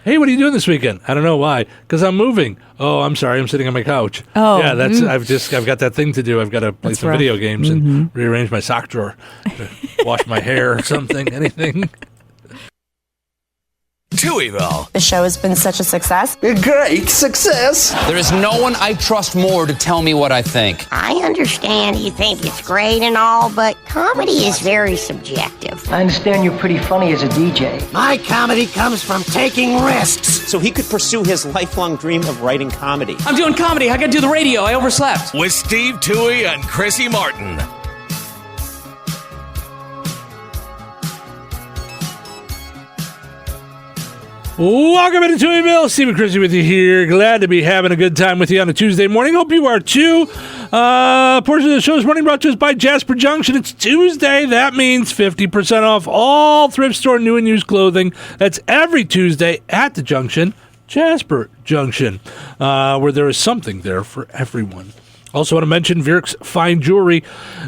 hey, what are you doing this weekend? I don't know why. Because I'm moving. Oh, I'm sorry. I'm sitting on my couch. Oh, yeah. I've got that thing to do. I've got to play some video games and rearrange my sock drawer, wash my hair or something, anything. Touhyville. The show has been such a success. A great success. There is no one I trust more to tell me what I think. I understand you think it's great and all, but comedy is very subjective. I understand you're pretty funny as a DJ. My comedy comes from taking risks. So he could pursue his lifelong dream of writing comedy. I'm doing comedy. I gotta do the radio. I overslept. With Steve Touhy and Chrissy Martin. Welcome into Touhyville. Steve and Chrissy with you here. Glad to be having a good time with you on a Tuesday morning. Hope you are too. Portion of the show this morning brought to us by Jasper Junction. It's Tuesday. That means 50% off all thrift store new and used clothing. That's every Tuesday at the Junction, Jasper Junction, where there is something there for everyone. Also want to mention Virk's Fine Jewelry,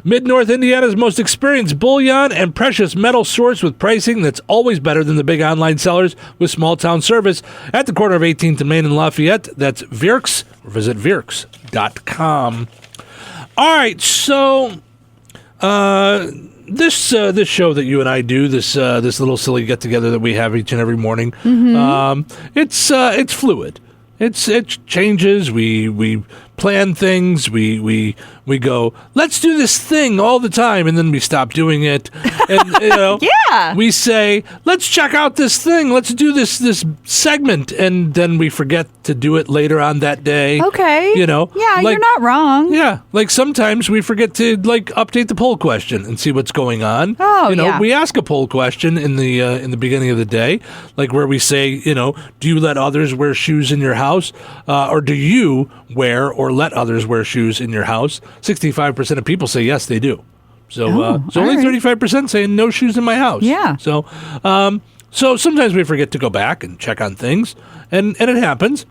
Mid-North Indiana's most experienced bullion and precious metal source with pricing that's always better than the big online sellers with small-town service at the corner of 18th and Main and Lafayette. That's Virk's, or visit Virks.com. All right, so this show that you and I do, this little silly get-together that we have each and every morning, it's fluid. It changes. We plan things. We go, let's do this thing all the time, and then we stop doing it. And we say, let's check out this thing. Let's do this segment, and then we forget to do it later on that day. Okay. Yeah, you're not wrong. Yeah, like sometimes we forget to update the poll question and see what's going on. Oh, we ask a poll question in the beginning of the day, like where we say, do you let others wear shoes in your house, or do you wear or let others wear shoes in your house? 65% of people say yes, they do. So only 35% saying no shoes in my house. Yeah. So sometimes we forget to go back and check on things, and it happens.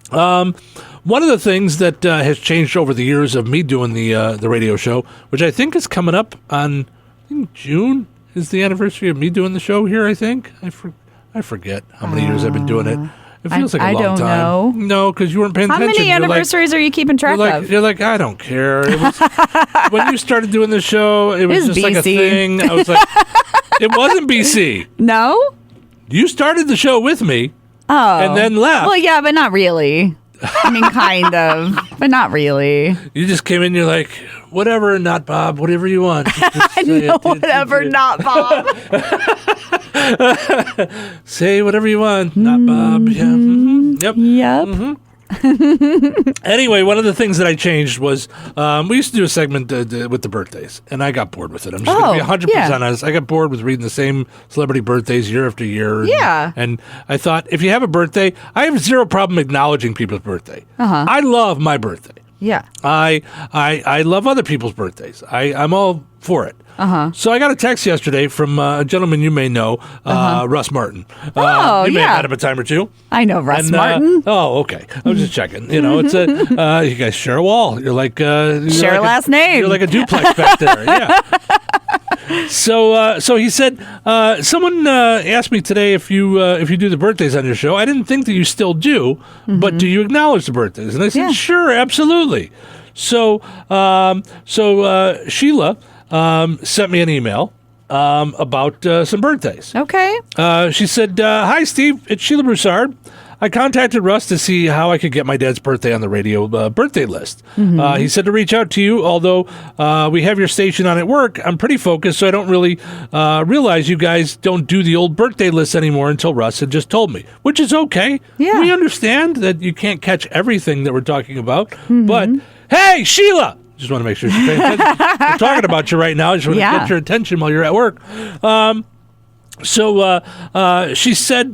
One of the things that has changed over the years of me doing the radio show, which I think is coming up on, I think June is the anniversary of me doing the show here. I think I forget how many years I've been doing it. It feels like a long time. I don't know. No, because you weren't paying attention. How many anniversaries are you keeping track of? You're like, I don't care. It was, when you started doing the show, it was just BC. Like a thing. I was like, it wasn't BC. No? You started the show with me. Oh. And then left. Well, yeah, but not really. I mean, kind of, but not really. You just came in, you're like, whatever, not Bob, whatever you want. No, whatever, not Bob. Say whatever you want, not Bob. Yeah. Mm-hmm. Yep. Yep. Mm-hmm. Anyway, one of the things that I changed was we used to do a segment with the birthdays, and I got bored with it. I'm just going to be 100% honest. I got bored with reading the same celebrity birthdays year after year. And I thought, if you have a birthday, I have zero problem acknowledging people's birthday. I love my birthday. Yeah. I love other people's birthdays. I'm all for it. So I got a text yesterday from a gentleman you may know, Russ Martin. You may have had him a time or two. I know Russ Martin. Okay. I was just checking. It's a you guys share a wall. You're like share a last name. You're like a duplex back there. Yeah. So he said someone asked me today if you do the birthdays on your show. I didn't think that you still do, but do you acknowledge the birthdays? And I said, sure, absolutely. So Sheila sent me an email about some birthdays. Okay. She said, "Hi, Steve. It's Sheila Broussard. I contacted Russ to see how I could get my dad's birthday on the radio birthday list. He said to reach out to you, although we have your station on at work. I'm pretty focused, so I don't really realize you guys don't do the old birthday list anymore until Russ had just told me, which is okay. Yeah. We understand that you can't catch everything that we're talking about, but hey, Sheila!" Just want to make sure she's paying attention. We're talking about you right now. I just want to get your attention while you're at work. So she said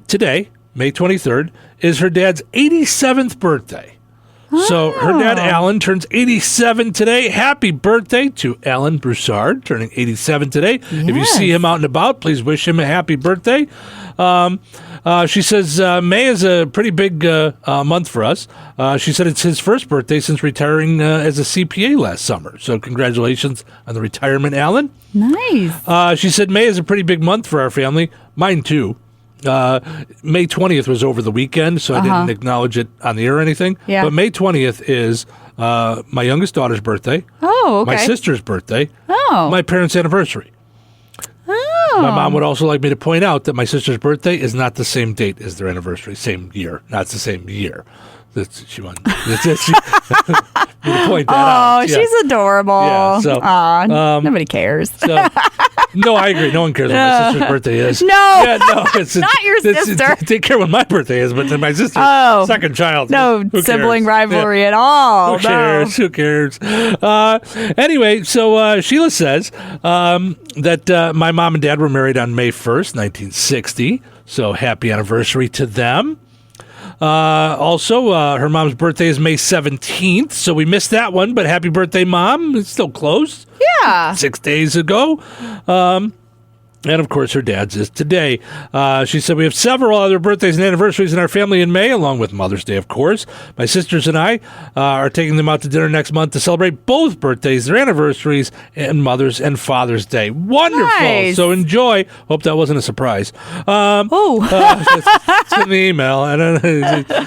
today, May 23rd, is her dad's 87th birthday. So her dad, Alan, turns 87 today. Happy birthday to Alan Broussard, turning 87 today. Yes. If you see him out and about, please wish him a happy birthday. She says May is a pretty big month for us. She said it's his first birthday since retiring as a CPA last summer. So congratulations on the retirement, Alan. Nice. She said May is a pretty big month for our family. Mine, too. May 20th was over the weekend, so I didn't acknowledge it on the air or anything. Yeah. But May 20th is my youngest daughter's birthday. Oh, okay. My sister's birthday. Oh. My parents' anniversary. Oh. My mom would also like me to point out that my sister's birthday is not the same date as their anniversary, same year, not the same year. She wanted me to point that out. Oh, she's adorable. Yeah, so, nobody cares. So, no, I agree. No one cares what my sister's birthday is. No, it's not your sister. They care what my birthday is, but my sister's second child. No sibling rivalry at all. Who cares? Anyway, so Sheila says that my mom and dad were married on May 1st, 1960. So happy anniversary to them. Also, her mom's birthday is May 17th, so we missed that one, but happy birthday, Mom. It's still close. Yeah. 6 days ago. And, of course, her dad's is today. She said we have several other birthdays and anniversaries in our family in May, along with Mother's Day, of course. My sisters and I are taking them out to dinner next month to celebrate both birthdays, their anniversaries, and Mother's and Father's Day. Wonderful. Nice. So enjoy. Hope that wasn't a surprise. It's in the email. I don't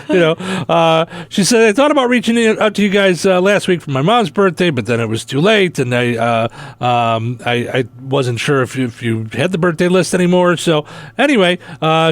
know. She said, I thought about reaching out to you guys last week for my mom's birthday, but then it was too late, and I wasn't sure if you had the birthday list anymore. So anyway,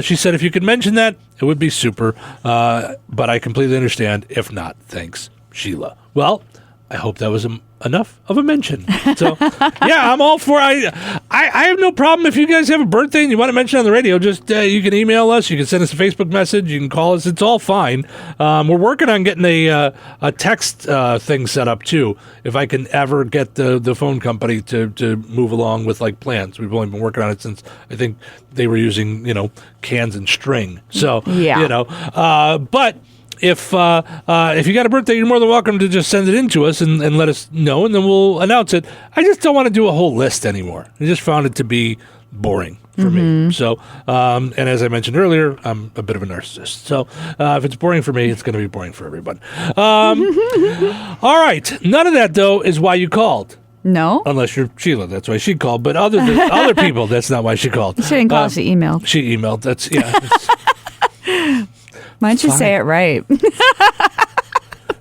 she said if you could mention that, it would be super. But I completely understand. If not, thanks, Sheila. Well, I hope that was enough of a mention. So yeah, I'm all for. I have no problem if you guys have a birthday and you want to mention it on the radio. Just you can email us, you can send us a Facebook message, you can call us. It's all fine. We're working on getting a text thing set up too. If I can ever get the phone company to move along with like plans. We've only been working on it since I think they were using cans and string. So but. If you got a birthday, you're more than welcome to just send it in to us and let us know, and then we'll announce it. I just don't want to do a whole list anymore. I just found it to be boring for me. So, and as I mentioned earlier, I'm a bit of a narcissist. So if it's boring for me, it's going to be boring for everyone. All right. None of that, though, is why you called. No. Unless you're Sheila. That's why she called. But other than other people, that's not why she called. She didn't call, she emailed. She emailed. That's, yeah. Why don't you say it right?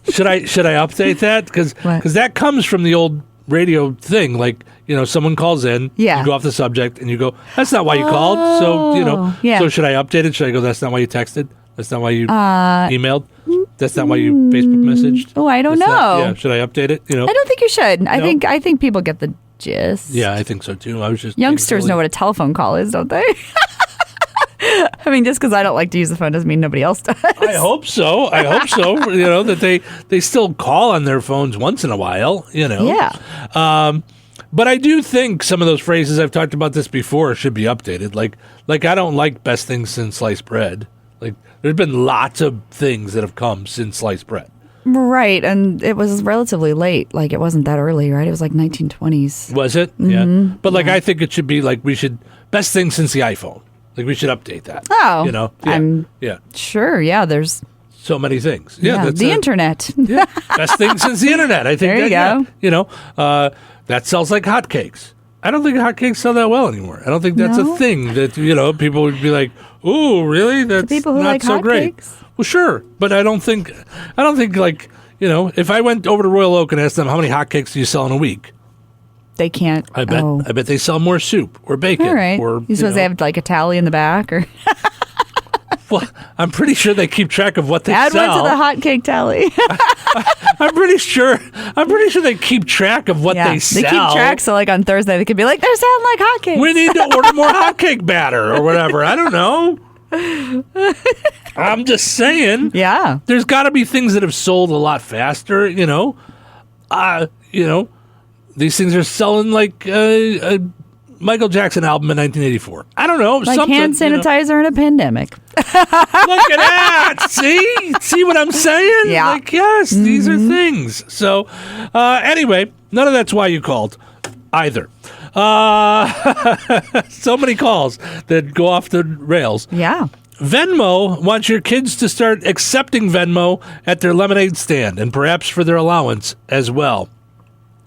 Should I update that? Because that comes from the old radio thing. Like, someone calls in, you go off the subject, and you go, that's not why you called. So, so should I update it? Should I go, that's not why you texted? That's not why you emailed? That's not why you Facebook messaged? Oh, I don't know. Should I update it? I don't think you should. No? I think people get the gist. Yeah, I think so, too. I was just youngsters know what a telephone call is, don't they? I mean, just because I don't like to use the phone doesn't mean nobody else does. I hope so. That they still call on their phones once in a while, Yeah. But I do think some of those phrases, I've talked about this before, should be updated. Like I don't like best things since sliced bread. Like, there's been lots of things that have come since sliced bread. Right, and it was relatively late. Like, it wasn't that early, right? It was like 1920s. Was it? Mm-hmm. Yeah. But, I think it should be, best thing since the iPhone. Like, we should update that. Oh. Yeah. I'm yeah. Sure, yeah, there's... So many things. Yeah, that's the internet. Yeah, best thing since the internet. I think there you go. Yeah, that sells like hotcakes. I don't think hotcakes sell that well anymore. I don't think that's a thing that, people would be like, "Ooh, really? That's people who not like so great." Well, sure, but I don't think if I went over to Royal Oak and asked them how many hotcakes do you sell in a week, they can't. I bet they sell more soup or bacon. All right. Or you suppose they have like a tally in the back, or? Well, I'm pretty sure they keep track of what they Add sell. one to the hotcake tally. I'm pretty sure they keep track of what they sell. They keep track, so like on Thursday they could be like, they're selling like hotcakes. We need to order more hotcake batter or whatever. I don't know. I'm just saying. Yeah. There's got to be things that have sold a lot faster, These things are selling like a Michael Jackson album in 1984. I don't know. Like hand sanitizer in a pandemic. Look at that. See what I'm saying? Yeah. Yes, these are things. So, anyway, none of that's why you called either. So many calls that go off the rails. Yeah. Venmo wants your kids to start accepting Venmo at their lemonade stand and perhaps for their allowance as well.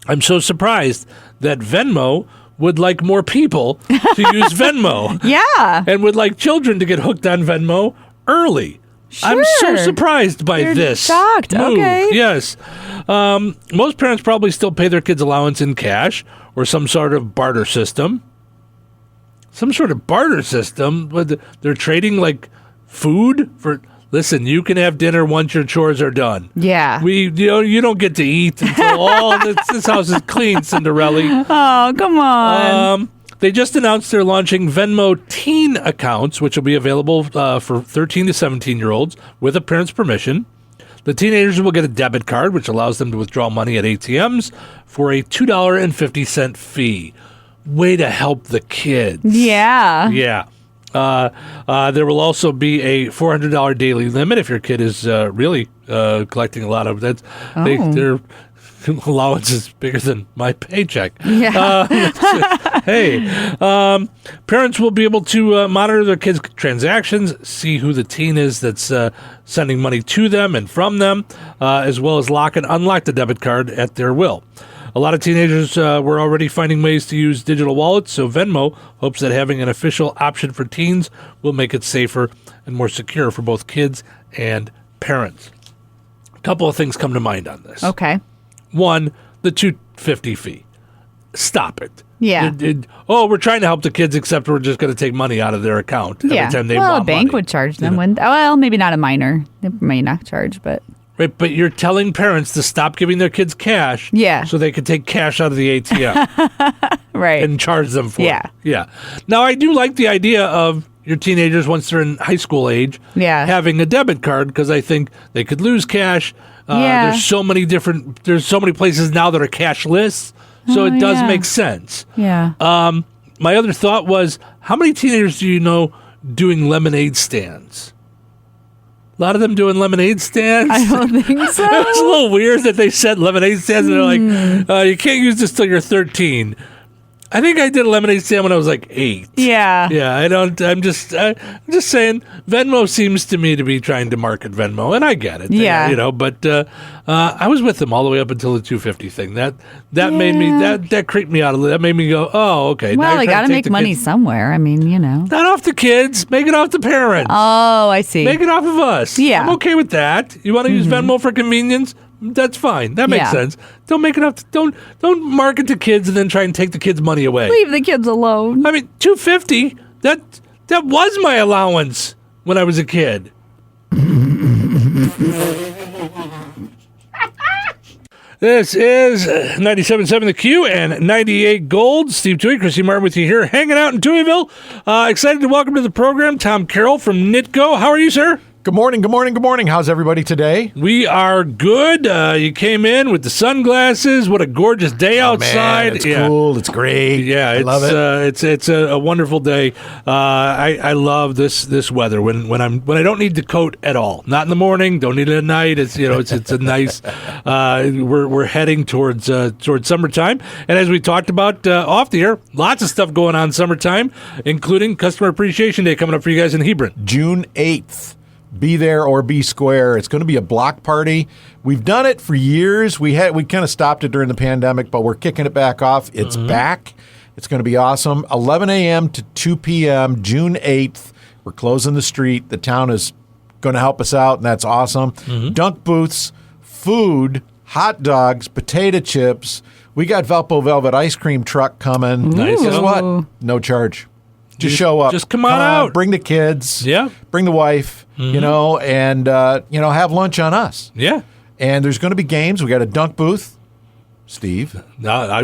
I'm so surprised that Venmo would like more people to use Venmo. Yeah. And would like children to get hooked on Venmo early. Sure. I'm so surprised by You're this. Shocked. move. Okay. Yes. Most parents probably still pay their kids' allowance in cash or some sort of barter system. Some sort of barter system? But they're trading like food for... Listen, you can have dinner once your chores are done. Yeah. You don't get to eat until this house is clean, Cinderella. Oh, come on. They just announced they're launching Venmo teen accounts, which will be available for 13 to 17-year-olds with a parent's permission. The teenagers will get a debit card, which allows them to withdraw money at ATMs for a $2.50 fee. Way to help the kids. Yeah. Yeah. There will also be a $400 daily limit if your kid is really collecting a lot of that. Their allowance is bigger than my paycheck. Yeah. Parents will be able to monitor their kids' transactions, see who the teen is that's sending money to them and from them, as well as lock and unlock the debit card at their will. A lot of teenagers were already finding ways to use digital wallets, so Venmo hopes that having an official option for teens will make it safer and more secure for both kids and parents. A couple of things come to mind on this. Okay. One, the $2.50 fee. Stop it. Yeah. We're trying to help the kids, except we're just going to take money out of their account every time they want a bank money. would charge them. Well, maybe not a minor. They may not charge, but... Right, but you're telling parents to stop giving their kids cash so they can take cash out of the ATM. Right. And charge them for it. Yeah. Now, I do like the idea of your teenagers, once they're in high school age, having a debit card, because I think they could lose cash. There's so many places now that are cashless, so it does make sense. Yeah. My other thought was, how many teenagers do you know doing lemonade stands? A lot of them doing lemonade stands. I don't think so. It was a little weird that they said lemonade stands, and they're like, you can't use this till you're 13. I think I did a lemonade stand when I was like 8. Yeah. Yeah, I'm just saying, Venmo seems to me to be trying to market Venmo, and I get it. Yeah. But I was with them all the way up until the $2.50 thing. That made me, that creeped me out a little. That made me go, oh, okay. Well, they got to make money somewhere. I mean, Not off the kids. Make it off the parents. Oh, I see. Make it off of us. Yeah. I'm okay with that. You want to use Venmo for convenience? That's fine. That makes sense. Don't make it up. Don't market to kids and then try and take the kids' money away. Leave the kids alone. I mean, $2.50. That was my allowance when I was a kid. This is 97.7 The Q and 98 Gold. Steve Touhy, Chrissy Martin with you here, hanging out in Touhyville. Excited to welcome to the program Tom Carroll from Nitco. How are you, sir? Good morning, good morning, good morning. How's everybody today? We are good. You came in with the sunglasses. What a gorgeous day outside. Man, it's cool. It's great. Yeah, I love it. It's a wonderful day. I love this weather when I don't need the coat at all. Not in the morning. Don't need it at night. It's a nice. We're heading towards summertime, and as we talked about off the air, lots of stuff going on summertime, including Customer Appreciation Day coming up for you guys in Hebron, June 8th. Be there or be square. It's going to be a block party. We've done it for years. We kind of stopped it during the pandemic, but we're kicking it back off. It's back. It's going to be awesome. 11 a.m. to 2 p.m., June 8th. We're closing the street. The town is going to help us out, and that's awesome. Dunk booths, food, hot dogs, potato chips. We got Valpo Velvet ice cream truck coming. Nice. Guess what? No charge. Just show up. Just come on out. Bring the kids. Yeah. Bring the wife, and have lunch on us. Yeah. And there's going to be games. We got a dunk booth. Steve. No, I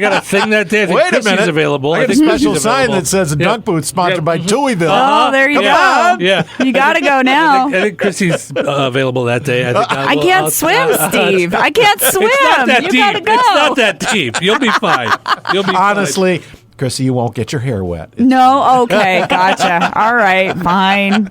got a thing that day. I think Wait a Chrissy's minute. available. I got a special sign that says a dunk booth sponsored by Touhyville. Oh, there you go. Yeah. You got to go now. I think Chrissy's available that day. I can't swim, Steve. I can't swim. It's not that You deep. got to go. It's not that deep. You'll be fine. Honestly, Chrissy, you won't get your hair wet. No? Okay. Gotcha. All right. Fine.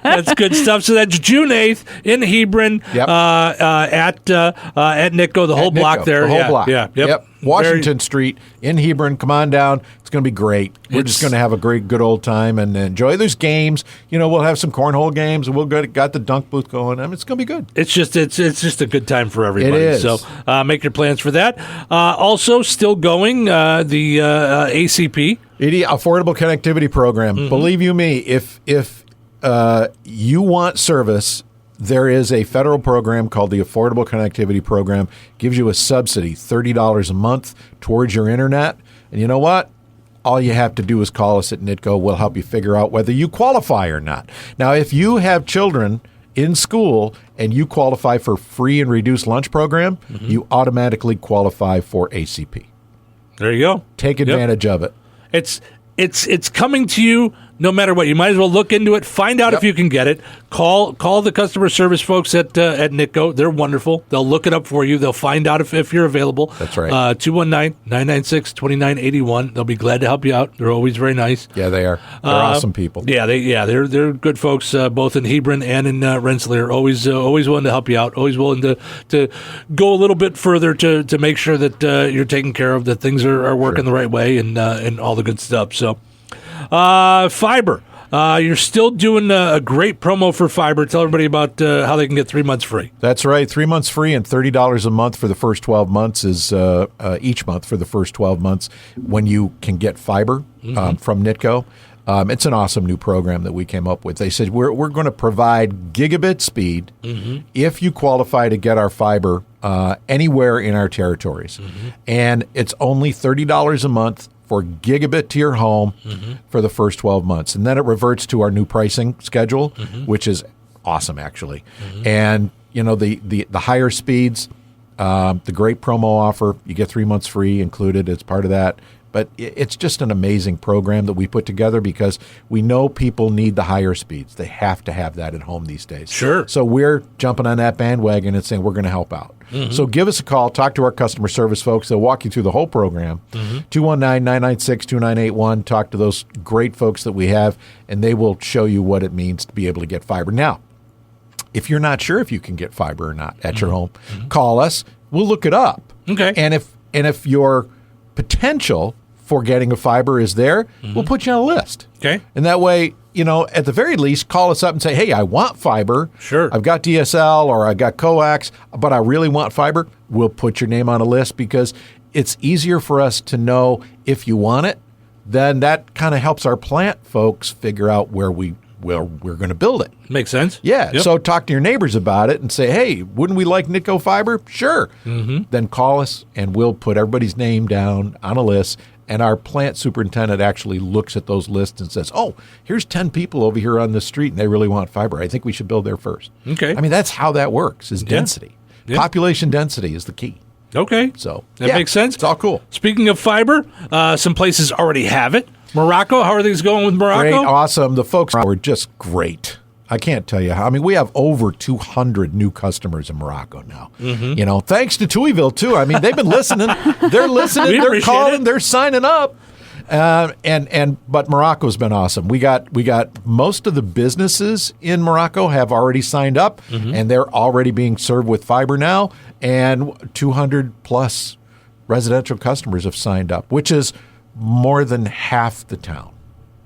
That's good stuff. So that's June 8th in Hebron at Nitco, the whole block there. The whole block. Yeah. Yep. Washington Street in Hebron. Come on down. It's going to be great. We're just going to have a good old time and enjoy. There's games. We'll have some cornhole games. And got the dunk booth going. It's going to be good. It's just a good time for everybody. It is. So make your plans for that. Also, still going the ACP. Affordable Connectivity Program. Believe you me, if you want service, there is a federal program called the Affordable Connectivity Program. Gives you a subsidy, $30 a month towards your internet. And you know what? All you have to do is call us at Nitco. We'll help you figure out whether you qualify or not. Now, if you have children in school and you qualify for free and reduced lunch program, you automatically qualify for ACP. There you go. Take advantage of it. It's coming to you no matter what. You might as well look into it. Find out if you can get it. Call the customer service folks at Nitco. They're wonderful. They'll look it up for you. They'll find out if you're available. That's right. 219-996-2981. They'll be glad to help you out. They're always very nice. Yeah, they are. They're awesome people. Yeah, they're good folks, both in Hebron and in Rensselaer. Always willing to help you out. Always willing to go a little bit further to make sure that you're taken care of, that things are working the right way, and all the good stuff. So. Fiber. You're still doing a great promo for Fiber. Tell everybody about how they can get 3 months free. That's right. 3 months free and $30 a month for the first 12 months is each month for the first 12 months when you can get Fiber from Nitco. It's an awesome new program that we came up with. They said we're going to provide gigabit speed if you qualify to get our fiber anywhere in our territories. And it's only $30 a month for gigabit to your home for the first 12 months. And then it reverts to our new pricing schedule, which is awesome, actually. And, the higher speeds, the great promo offer, you get 3 months free included. It's part of that. But it's just an amazing program that we put together because we know people need the higher speeds. They have to have that at home these days. Sure. So we're jumping on that bandwagon and saying we're going to help out. So give us a call. Talk to our customer service folks. They'll walk you through the whole program. 219-996-2981. Talk to those great folks that we have, and they will show you what it means to be able to get fiber. Now, if you're not sure if you can get fiber or not at your home, call us. We'll look it up. Okay. And if your potential for getting a fiber is there, we'll put you on a list. Okay. And that way, at the very least, call us up and say, hey, I want fiber. Sure. I've got DSL or I've got coax, but I really want fiber. We'll put your name on a list because it's easier for us to know if you want it. Then that kind of helps our plant folks figure out where we're going to build it. Makes sense. Yeah. Yep. So talk to your neighbors about it and say, hey, wouldn't we like Nitco fiber? Sure. Then call us and we'll put everybody's name down on a list and our plant superintendent actually looks at those lists and says, oh, here's 10 people over here on this street, and they really want fiber. I think we should build there first. Okay. I mean, that's how that works, is density. Yeah. Population density is the key. Okay. So that makes sense. It's all cool. Speaking of fiber, some places already have it. Morocco, how are things going with Morocco? Great, awesome. The folks were just great. I can't tell you how. I mean, we have over 200 new customers in Morocco now. Mm-hmm. You know, thanks to Touhyville, too. I mean, they've been listening. They're listening. They're calling. They're signing up. But Morocco's been awesome. We got most of the businesses in Morocco have already signed up, and they're already being served with fiber now. And 200 plus residential customers have signed up, which is more than half the town.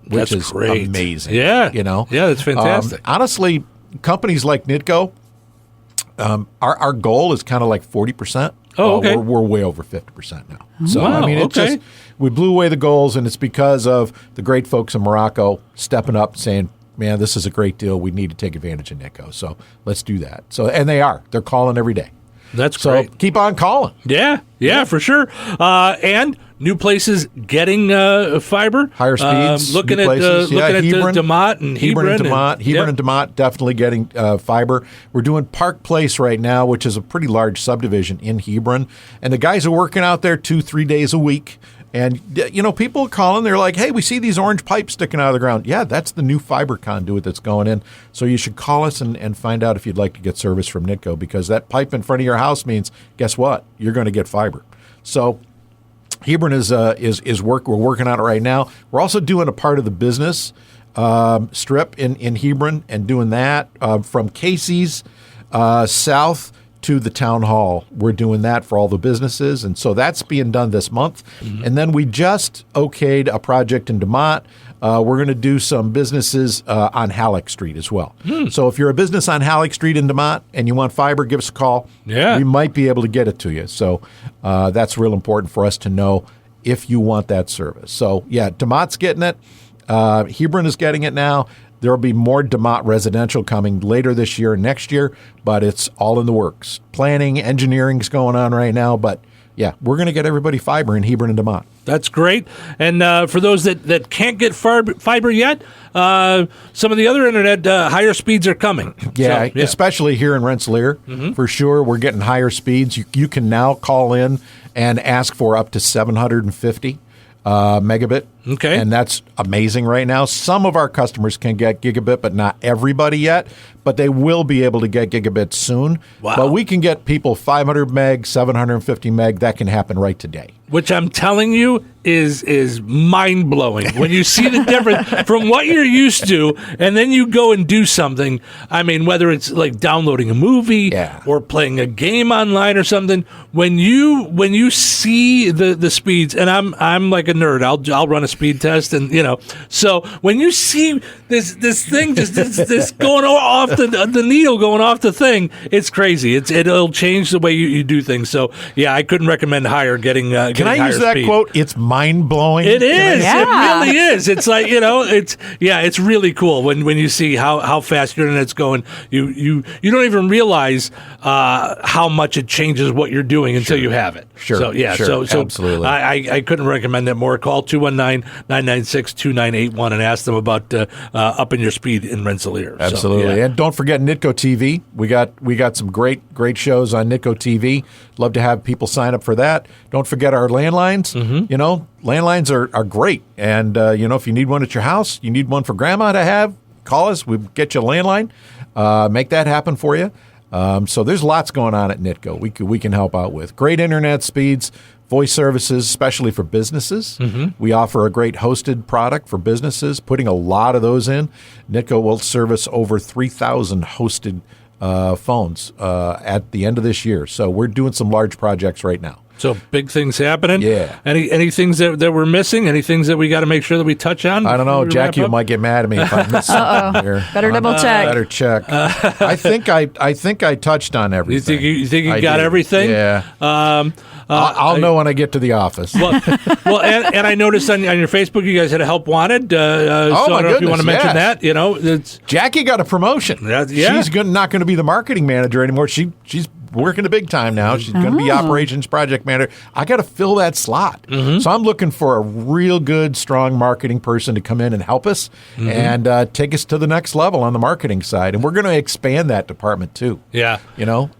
Which That's is great. Amazing. Yeah. You know? Yeah, that's fantastic. Honestly, companies like Nitco, our goal is kind of like 40%. Oh, okay. We're way over 50% now. So, Wow, I mean, we blew away the goals, and it's because of the great folks in Morocco stepping up saying, man, this is a great deal. We need to take advantage of Nitco. So let's do that. So, and they are. They're calling every day. That's great. So keep on calling. Yeah, for sure. And new places getting fiber. Higher speeds. Looking new at places. Hebron, Demott and Hebron and Demott definitely getting fiber. We're doing Park Place right now, which is a pretty large subdivision in Hebron. And the guys are working out there 2-3 days a week. And, you know, people are calling. They're like, hey, we see these orange pipes sticking out of the ground. Yeah, that's the new fiber conduit that's going in. So you should call us and find out if you'd like to get service from Nitco, because that pipe in front of your house means, guess what? You're going to get fiber. So Hebron is work. We're working on it right now. We're also doing a part of the business strip in Hebron and doing that from Casey's south to the town hall. We're doing that for all the businesses, and so that's being done this month. And then we just okayed a project in Demott. We're going to do some businesses on Halleck Street as well. So if you're a business on Halleck Street in Demott and you want fiber, give us a call. Yeah. We might be able to get it to you. So that's real important for us to know if you want that service. So yeah, Demott's getting it. Hebron is getting it now. There will be more Demott residential coming later this year and next year, but it's all in the works. Planning, engineering's going on right now, but yeah, we're going to get everybody fiber in Hebron and Demott. That's great. And for those that can't get fiber yet, some of the other internet higher speeds are coming. Yeah, so, especially here in Rensselaer, for sure. We're getting higher speeds. You can now call in and ask for up to 750 megabit. Okay. And that's amazing right now. Some of our customers can get gigabit, but not everybody yet. But they will be able to get gigabit soon. Wow. But we can get people 500 meg, 750 meg. That can happen right today. Which I'm telling you is mind-blowing. When you see the difference from what you're used to, and then you go and do something, I mean, whether it's like downloading a movie or playing a game online or something, when you see the speeds, and I'm like a nerd, I'll run a speed test, and you know, so when you see this thing just this going off the needle going off the thing, it's crazy. It'll change the way you do things. So yeah, I couldn't recommend getting Can I use that speed. Quote? It's mind blowing. It is. Yeah. It really is. It's like, you know, it's really cool when you see how fast your internet's going. You don't even realize how much it changes what you're doing until you have it. Sure. So yeah. Sure. So Absolutely. I couldn't recommend it more. Call 219-996-2981 and ask them about upping your speed in Rensselaer. Absolutely. So, yeah. And don't forget Nitco TV. We got some great shows on Nitco TV. Love to have people sign up for that. Don't forget our landlines. You know, landlines are great. And, you know, if you need one at your house, you need one for grandma to have, call us. We'll get you a landline. Make that happen for you. So there's lots going on at Nitco we can help out with. Great internet speeds, voice services, especially for businesses. We offer a great hosted product for businesses, putting a lot of those in. Nitco will service over 3,000 hosted phones at the end of this year. So we're doing some large projects right now. So big things happening. Yeah. Any things that we're missing? Any things that we got to make sure that we touch on? I don't know. Jackie might get mad at me if I miss something here. Better double check. Better check. I think I touched on everything. You think you got everything? Yeah. I'll know when I get to the office. Well, and I noticed on your Facebook you guys had a help wanted. So I don't know if you want to mention that. You know, Jackie got a promotion. Yeah. She's not going to be the marketing manager anymore. She's working the big time now. She's going to be operations project manager. I got to fill that slot. So I'm looking for a real good, strong marketing person to come in and help us and take us to the next level on the marketing side. And we're going to expand that department too. Yeah. You know,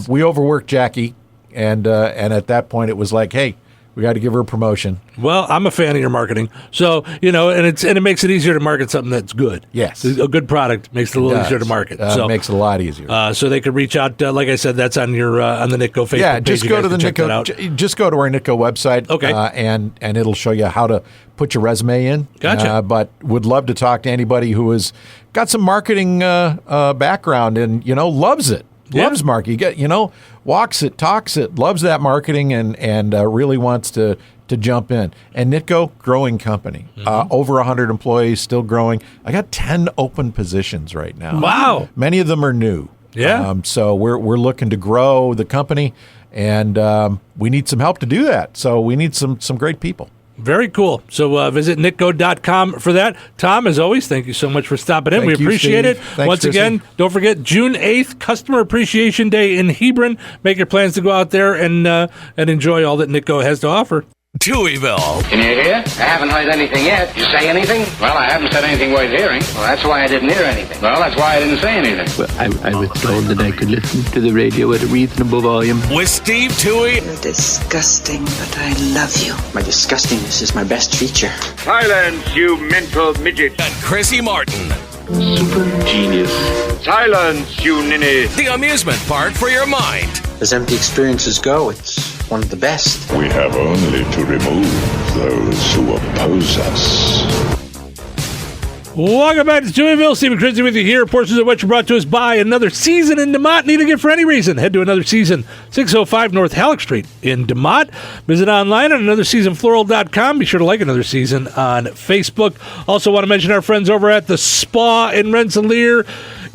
we overworked Jackie, and at that point it was like, hey, we got to give her a promotion. Well, I'm a fan of your marketing, so and it makes it easier to market something that's good. Yes, a good product makes it a little easier to market. So makes it a lot easier. So they could reach out. Like I said, that's on your on the Nitco Facebook page. Yeah, just go to the Nitco. Just go to our Nitco website. Okay, and it'll show you how to put your resume in. Gotcha. But would love to talk to anybody who has got some marketing background and loves it. Loves marketing, walks it, talks it, loves that marketing, and really wants to jump in. And Nitco, growing company, over 100 employees, still growing. I got 10 open positions right now. Wow, many of them are new. Yeah, so we're looking to grow the company, and we need some help to do that. So we need some great people. Very cool. So visit Nitco.com for that. Tom, as always, thank you so much for stopping in. We appreciate it. Thanks, Once Chrissy. again, don't forget, June 8th, Customer Appreciation Day in Hebron. Make your plans to go out there and enjoy all that Nitco has to offer. Touhyville. Can you hear? I haven't heard anything yet. You say anything? Well, I haven't said anything worth hearing. Well, that's why I didn't hear anything. Well, that's why I didn't say anything. Well, I was told that I could listen to the radio at a reasonable volume. With Steve Touhy. You're disgusting, but I love you. My disgustingness is my best feature. Silence, you mental midget. And Chrissy Martin. Super genius. Silence, you ninny. The amusement park for your mind. As empty experiences go, it's one of the best. We have only to remove those who oppose us. Welcome back to Touhyville. Steve and Chrissy with you here. Portions of which are brought to us by Another Season in DeMott. Need a gift for any reason? Head to Another Season, 605 North Halleck Street in DeMott. Visit online at AnotherSeasonFloral.com. Be sure to like Another Season on Facebook. Also want to mention our friends over at the Spa in Rensselaer.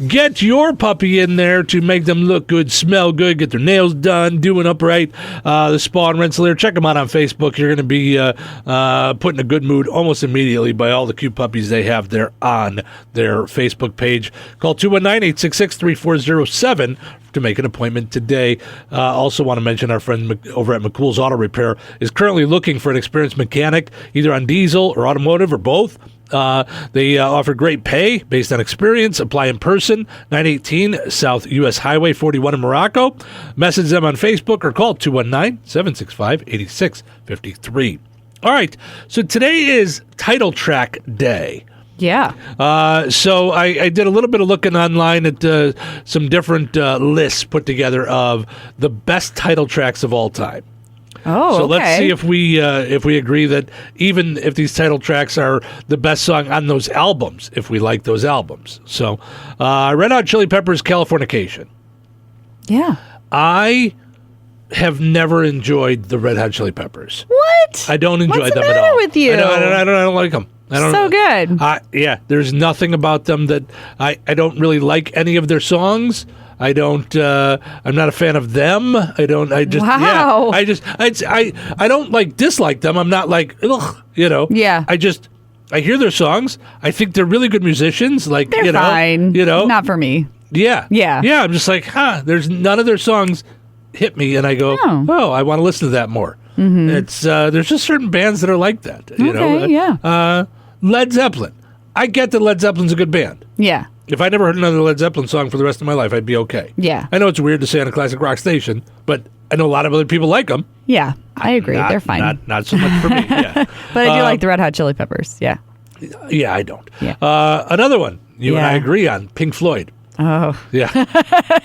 Get your puppy in there to make them look good, smell good, get their nails done, doing upright. The Spa in Rensselaer. Check them out on Facebook. You're going to be put in a good mood almost immediately by all the cute puppies they have there on their Facebook page. Call 219-866-3407 to make an appointment today. Also want to mention our friend over at McCool's Auto Repair is currently looking for an experienced mechanic, either on diesel or automotive or both. They offer great pay based on experience. Apply in person, 918 South U.S. Highway 41 in Morocco. Message them on Facebook or call 219-765-8653. All right, so today is Title Track Day. Yeah. So I did a little bit of looking online at some different lists put together of the best title tracks of all time. Oh, so okay. let's see if we agree that even if these title tracks are the best song on those albums, if we like those albums. So Red Hot Chili Peppers' Californication. Yeah. I have never enjoyed the Red Hot Chili Peppers. What? I don't enjoy What's them the at matter all. with you? I don't like them. So good. Yeah, there's nothing about them that I don't really like any of their songs. I don't. I'm not a fan of them. I don't. I just. Wow. Yeah, I don't dislike them. I'm not like ugh. Yeah. I hear their songs. I think they're really good musicians. They're fine. Not for me. Yeah. Yeah. Yeah. I'm just like, there's none of their songs hit me, and I go, oh, I want to listen to that more. Mm-hmm. It's there's just certain bands that are like that. Yeah. Led Zeppelin. I get that Led Zeppelin's a good band. Yeah. If I never heard another Led Zeppelin song for the rest of my life, I'd be okay. Yeah. I know it's weird to say on a classic rock station, but I know a lot of other people like them. Yeah, I agree. They're fine. Not so much for me. Yeah. But I do like the Red Hot Chili Peppers. Yeah. Yeah, I don't. Yeah. Another one you and I agree on, Pink Floyd. Oh. Yeah.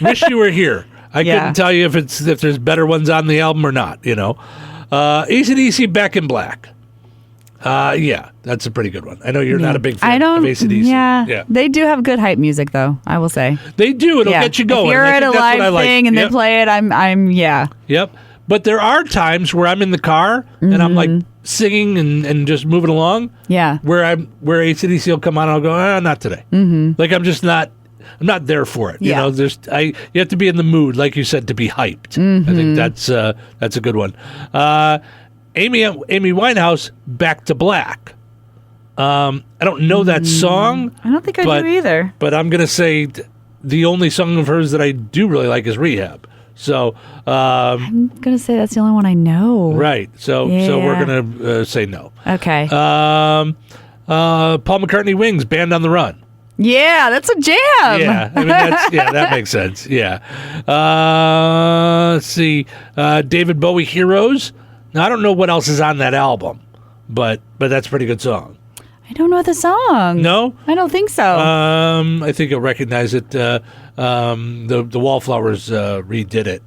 Wish You Were Here. I couldn't tell you if there's better ones on the album or not, AC/DC, Back in Black. Yeah, that's a pretty good one. I know you're not a big fan of AC/DC. Yeah. They do have good hype music, though, I will say. They do. It'll get you going. If you're at a live thing and they play it, I'm. Yep. But there are times where I'm in the car and I'm like singing and just moving along. Yeah. Where AC/DC will come on and I'll go, not today. Mm-hmm. Like I'm not there for it. Yeah. You have to be in the mood, like you said, to be hyped. Mm-hmm. I think that's a good one. Amy Winehouse, Back to Black. I don't know that song. I don't think I do either. But I'm going to say the only song of hers that I do really like is Rehab. So I'm gonna say that's the only one I know. right. So we're gonna say no. Okay. Paul McCartney Wings, Band on the Run. Yeah, that's a jam. Yeah, I mean that makes sense. Yeah. Let's see. David Bowie Heroes. Now I don't know what else is on that album, but that's a pretty good song. I don't know the song. No? I don't think so. I think you'll recognize it. The Wallflowers redid it.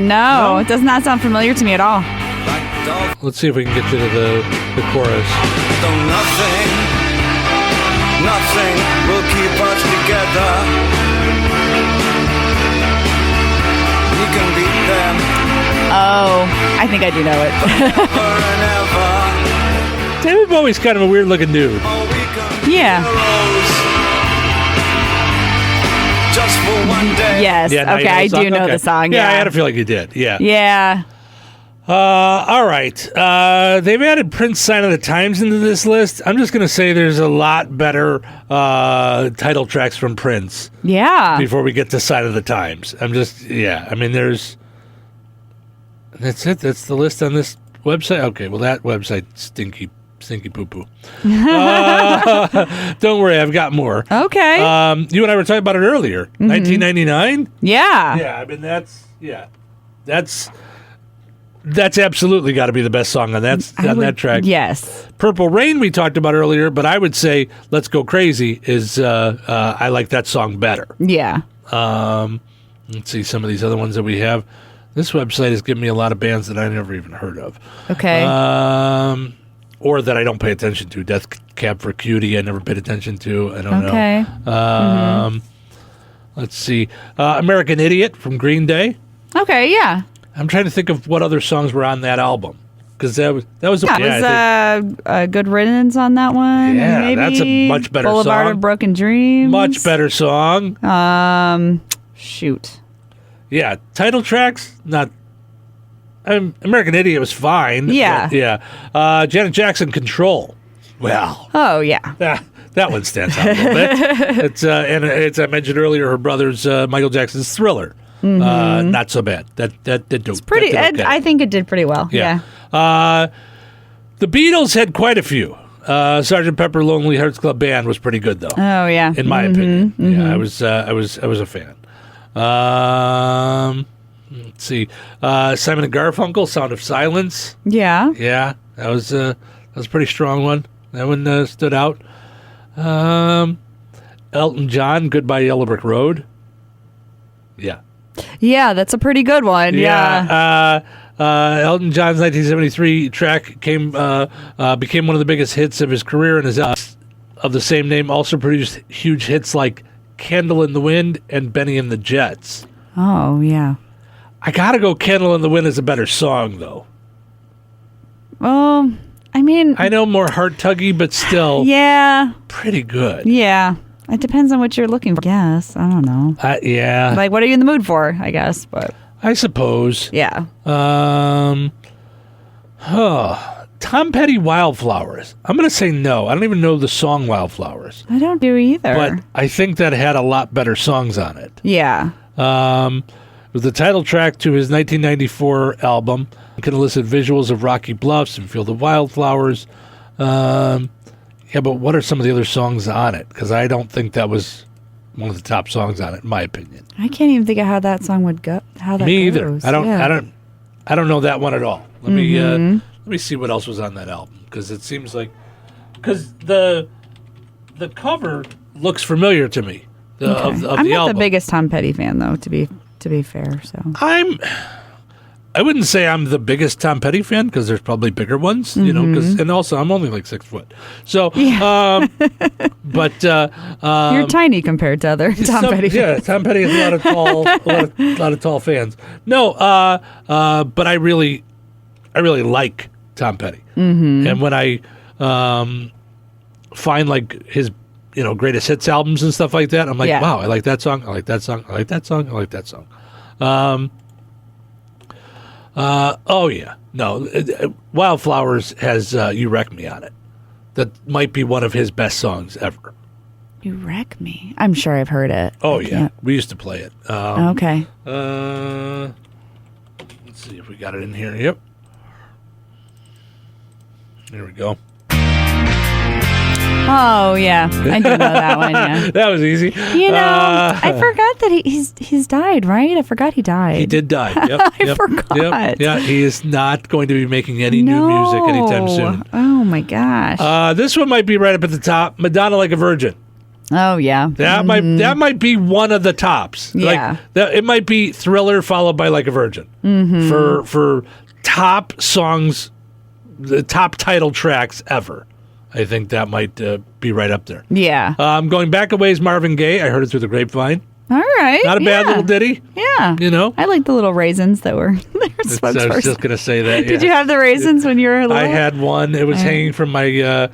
No, it does not sound familiar to me at all. Let's see if we can get you to the chorus. Though nothing will keep us together. We can beat them. Oh, I think I do know it. David Bowie's kind of a weird looking dude. Yeah. Just for one day. Yes. Yeah, okay, I do know the song. Yeah, I had a feeling you did. Yeah. Yeah. All right. They've added Prince Sign of the Times into this list. I'm just going to say there's a lot better title tracks from Prince. Yeah. Before we get to Sign of the Times. I mean, that's it. That's the list on this website. Okay, well, that website stinky poo-poo. Don't worry, I've got more. Okay. You and I were talking about it earlier. 1999? Yeah. Yeah, I mean, that's absolutely got to be the best song on that track. Yes. Purple Rain we talked about earlier, but I would say Let's Go Crazy is, I like that song better. Yeah. Let's see some of these other ones that we have. This website has given me a lot of bands that I never even heard of. Okay. Or that I don't pay attention to. Death Cab for Cutie, I never paid attention to. I don't know. Let's see. American Idiot from Green Day. Okay, yeah. I'm trying to think of what other songs were on that album. Because that was Good Riddance on that one. Yeah, maybe. that's a much better Boulevard song. of Broken Dreams. Much better song. Shoot. Yeah, title tracks, not... American Idiot was fine. Yeah. Yeah. Janet Jackson, Control. Well. Oh, yeah. That one stands out a little bit. It's and as I mentioned earlier, her brother's Michael Jackson's Thriller. Not so bad. That did pretty. that did okay. I think it did pretty well. Yeah. The Beatles had quite a few. Sgt. Pepper Lonely Hearts Club Band was pretty good though. Oh yeah. In my opinion. Yeah, I was a fan. Let's see. Simon and Garfunkel, Sound of Silence. Yeah. Yeah, that was a pretty strong one. That one stood out. Elton John, Goodbye Yellow Brick Road. Yeah. Yeah, that's a pretty good one. Yeah. Elton John's 1973 track became one of the biggest hits of his career, and his of the same name also produced huge hits like Candle in the Wind and Benny and the Jets. Oh, yeah. I gotta go Candle in the Wind is a better song, though. Well, I mean... I know more heart-tuggy, but still... Yeah. Pretty good. Yeah. It depends on what you're looking for, I guess. I don't know. Yeah. Like, what are you in the mood for, I guess, but... I suppose. Yeah. Tom Petty, Wildflowers. I'm going to say no. I don't even know the song Wildflowers. I don't do either. But I think that had a lot better songs on it. Yeah. It was the title track to his 1994 album. You can elicit visuals of rocky bluffs and feel the wildflowers. Yeah, but what are some of the other songs on it? Because I don't think that was one of the top songs on it, in my opinion. I can't even think of how that song would go. How that Me goes. either. I don't know that one at all. Let me see what else was on that album, because it seems like the cover looks familiar to me. Of the I'm not album. the biggest Tom Petty fan, though. To be fair, so I wouldn't say I'm the biggest Tom Petty fan, because there's probably bigger ones, you know. And also I'm only like 6 foot, so. Yeah. But you're tiny compared to other Tom Petty fans. Yeah, Tom Petty has a lot of tall fans. No, but I really like Tom Petty, and when I find like his greatest hits albums and stuff like that. I'm like, wow, I like that song. I like that song. I like that song. I like that song. Oh yeah, no, Wildflowers has "You Wreck Me" on it. That might be one of his best songs ever. You Wreck Me. I'm sure I've heard it. Oh yeah, we used to play it. Okay. Let's see if we got it in here. Yep. There we go. Oh yeah, I do know that one. Yeah, that was easy. I forgot that he's died. Right? I forgot he died. He did die. Yep. I forgot. Yep. Yeah, he is not going to be making any new music anytime soon. Oh my gosh. This one might be right up at the top. Madonna, Like a Virgin. Oh yeah, that might be one of the tops. Yeah, it might be Thriller followed by Like a Virgin for top songs, the top title tracks ever. I think that might be right up there. Yeah. Going back a ways, Marvin Gaye. I heard it through the grapevine. All right. Not a bad little ditty. Yeah. I like the little raisins that were there. I was just going to say that. Did you have the raisins when you were little? I had one. It was hanging from my, I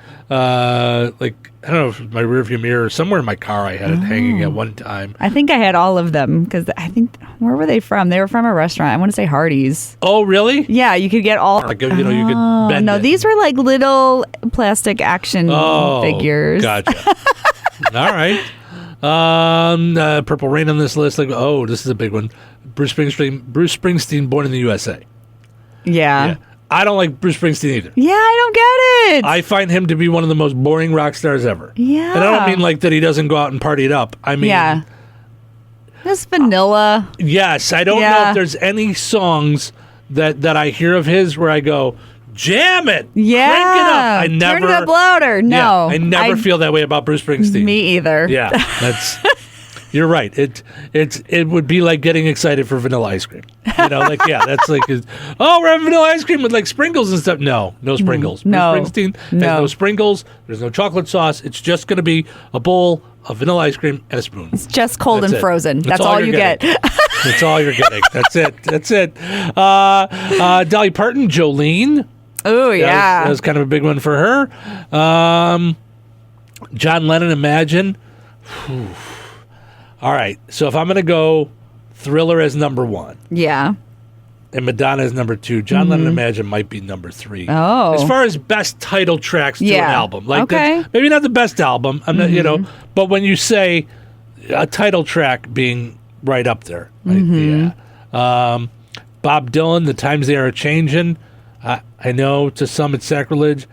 don't know if it was my rearview mirror or somewhere in my car. I had it hanging at one time. I think I had all of them because I think, where were they from? They were from a restaurant. I want to say Hardee's. Oh, really? Yeah, you could get all. Like, you could bend no, it. these were like little plastic action figures. Gotcha. All right. Purple Rain on this list. Like, oh, this is a big one. Bruce Springsteen, Born in the USA. Yeah. I don't like Bruce Springsteen either. Yeah, I don't get it. I find him to be one of the most boring rock stars ever. Yeah. And I don't mean like that he doesn't go out and party it up. I mean, just vanilla. Yes, I don't know if there's any songs that I hear of his where I go, jam it, crank it up. I never turn it up louder. No, I never feel that way about Bruce Springsteen. Me either. Yeah, you're right. It would be like getting excited for vanilla ice cream. That's like, oh, we're having vanilla ice cream with like sprinkles and stuff. No sprinkles. No. Bruce Springsteen has no sprinkles. There's no chocolate sauce. It's just going to be a bowl of vanilla ice cream and a spoon. It's just cold and frozen. That's all you get. That's all you're getting. That's it. Dolly Parton, Jolene. Oh yeah, that was kind of a big one for her. John Lennon, Imagine. Whew. All right, so if I'm going to go Thriller as number one. Yeah. And Madonna is number two. John Lennon, Imagine might be number three. Oh. As far as best title tracks to an album. Like maybe not the best album, I'm not, but when you say a title track being right up there. Bob Dylan, The Times They Are Changing. I know to some it's sacrilege.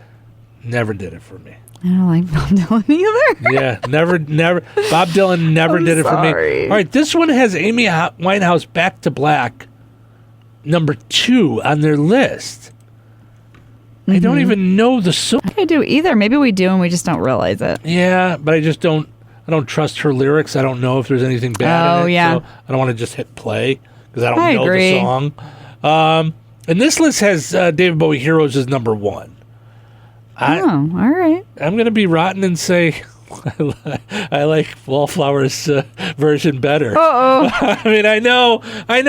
Never did it for me. I don't like Bob Dylan either. Yeah, never. Bob Dylan never did it for me. All right, this one has Amy Winehouse, Back to Black, number 2 on their list. I don't even know the song. I don't do either. Maybe we do and we just don't realize it. Yeah, but I don't trust her lyrics. I don't know if there's anything bad in it. Yeah. So I don't want to just hit play because I don't know the song. And this list has David Bowie, Heroes as number 1. All right. I'm going to be rotten and say I like Wallflower's version better. Uh-oh. I mean, I know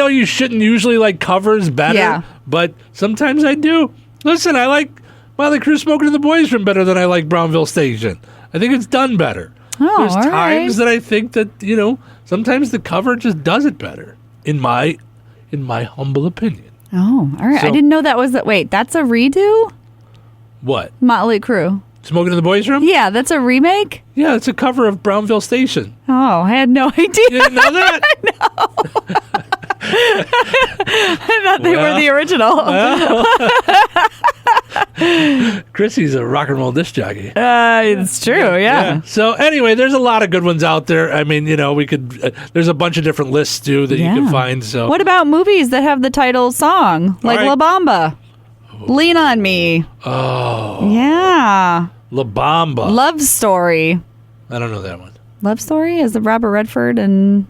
you shouldn't usually like covers better, but sometimes I do. Listen, I like Motley Crue, Smoking to the Boys Room better than I like Brownville Station. I think it's done better. There's times that I think that, sometimes the cover just does it better, in my humble opinion. Oh, all right. So, I didn't know that was wait, that's a redo? What? Motley Crue. Smoking in the Boys Room? Yeah, that's a remake? Yeah, it's a cover of Brownville Station. Oh, I had no idea. You didn't know that? No. I thought they were the original. Chrissy's a rock and roll disc jockey. It's true, yeah. So anyway, there's a lot of good ones out there. I mean, we could. There's a bunch of different lists too that you can find. So what about movies that have the title song, like La Bamba? Lean on Me. Oh. Yeah. La Bamba. Love Story. I don't know that one. Love Story is the Robert Redford and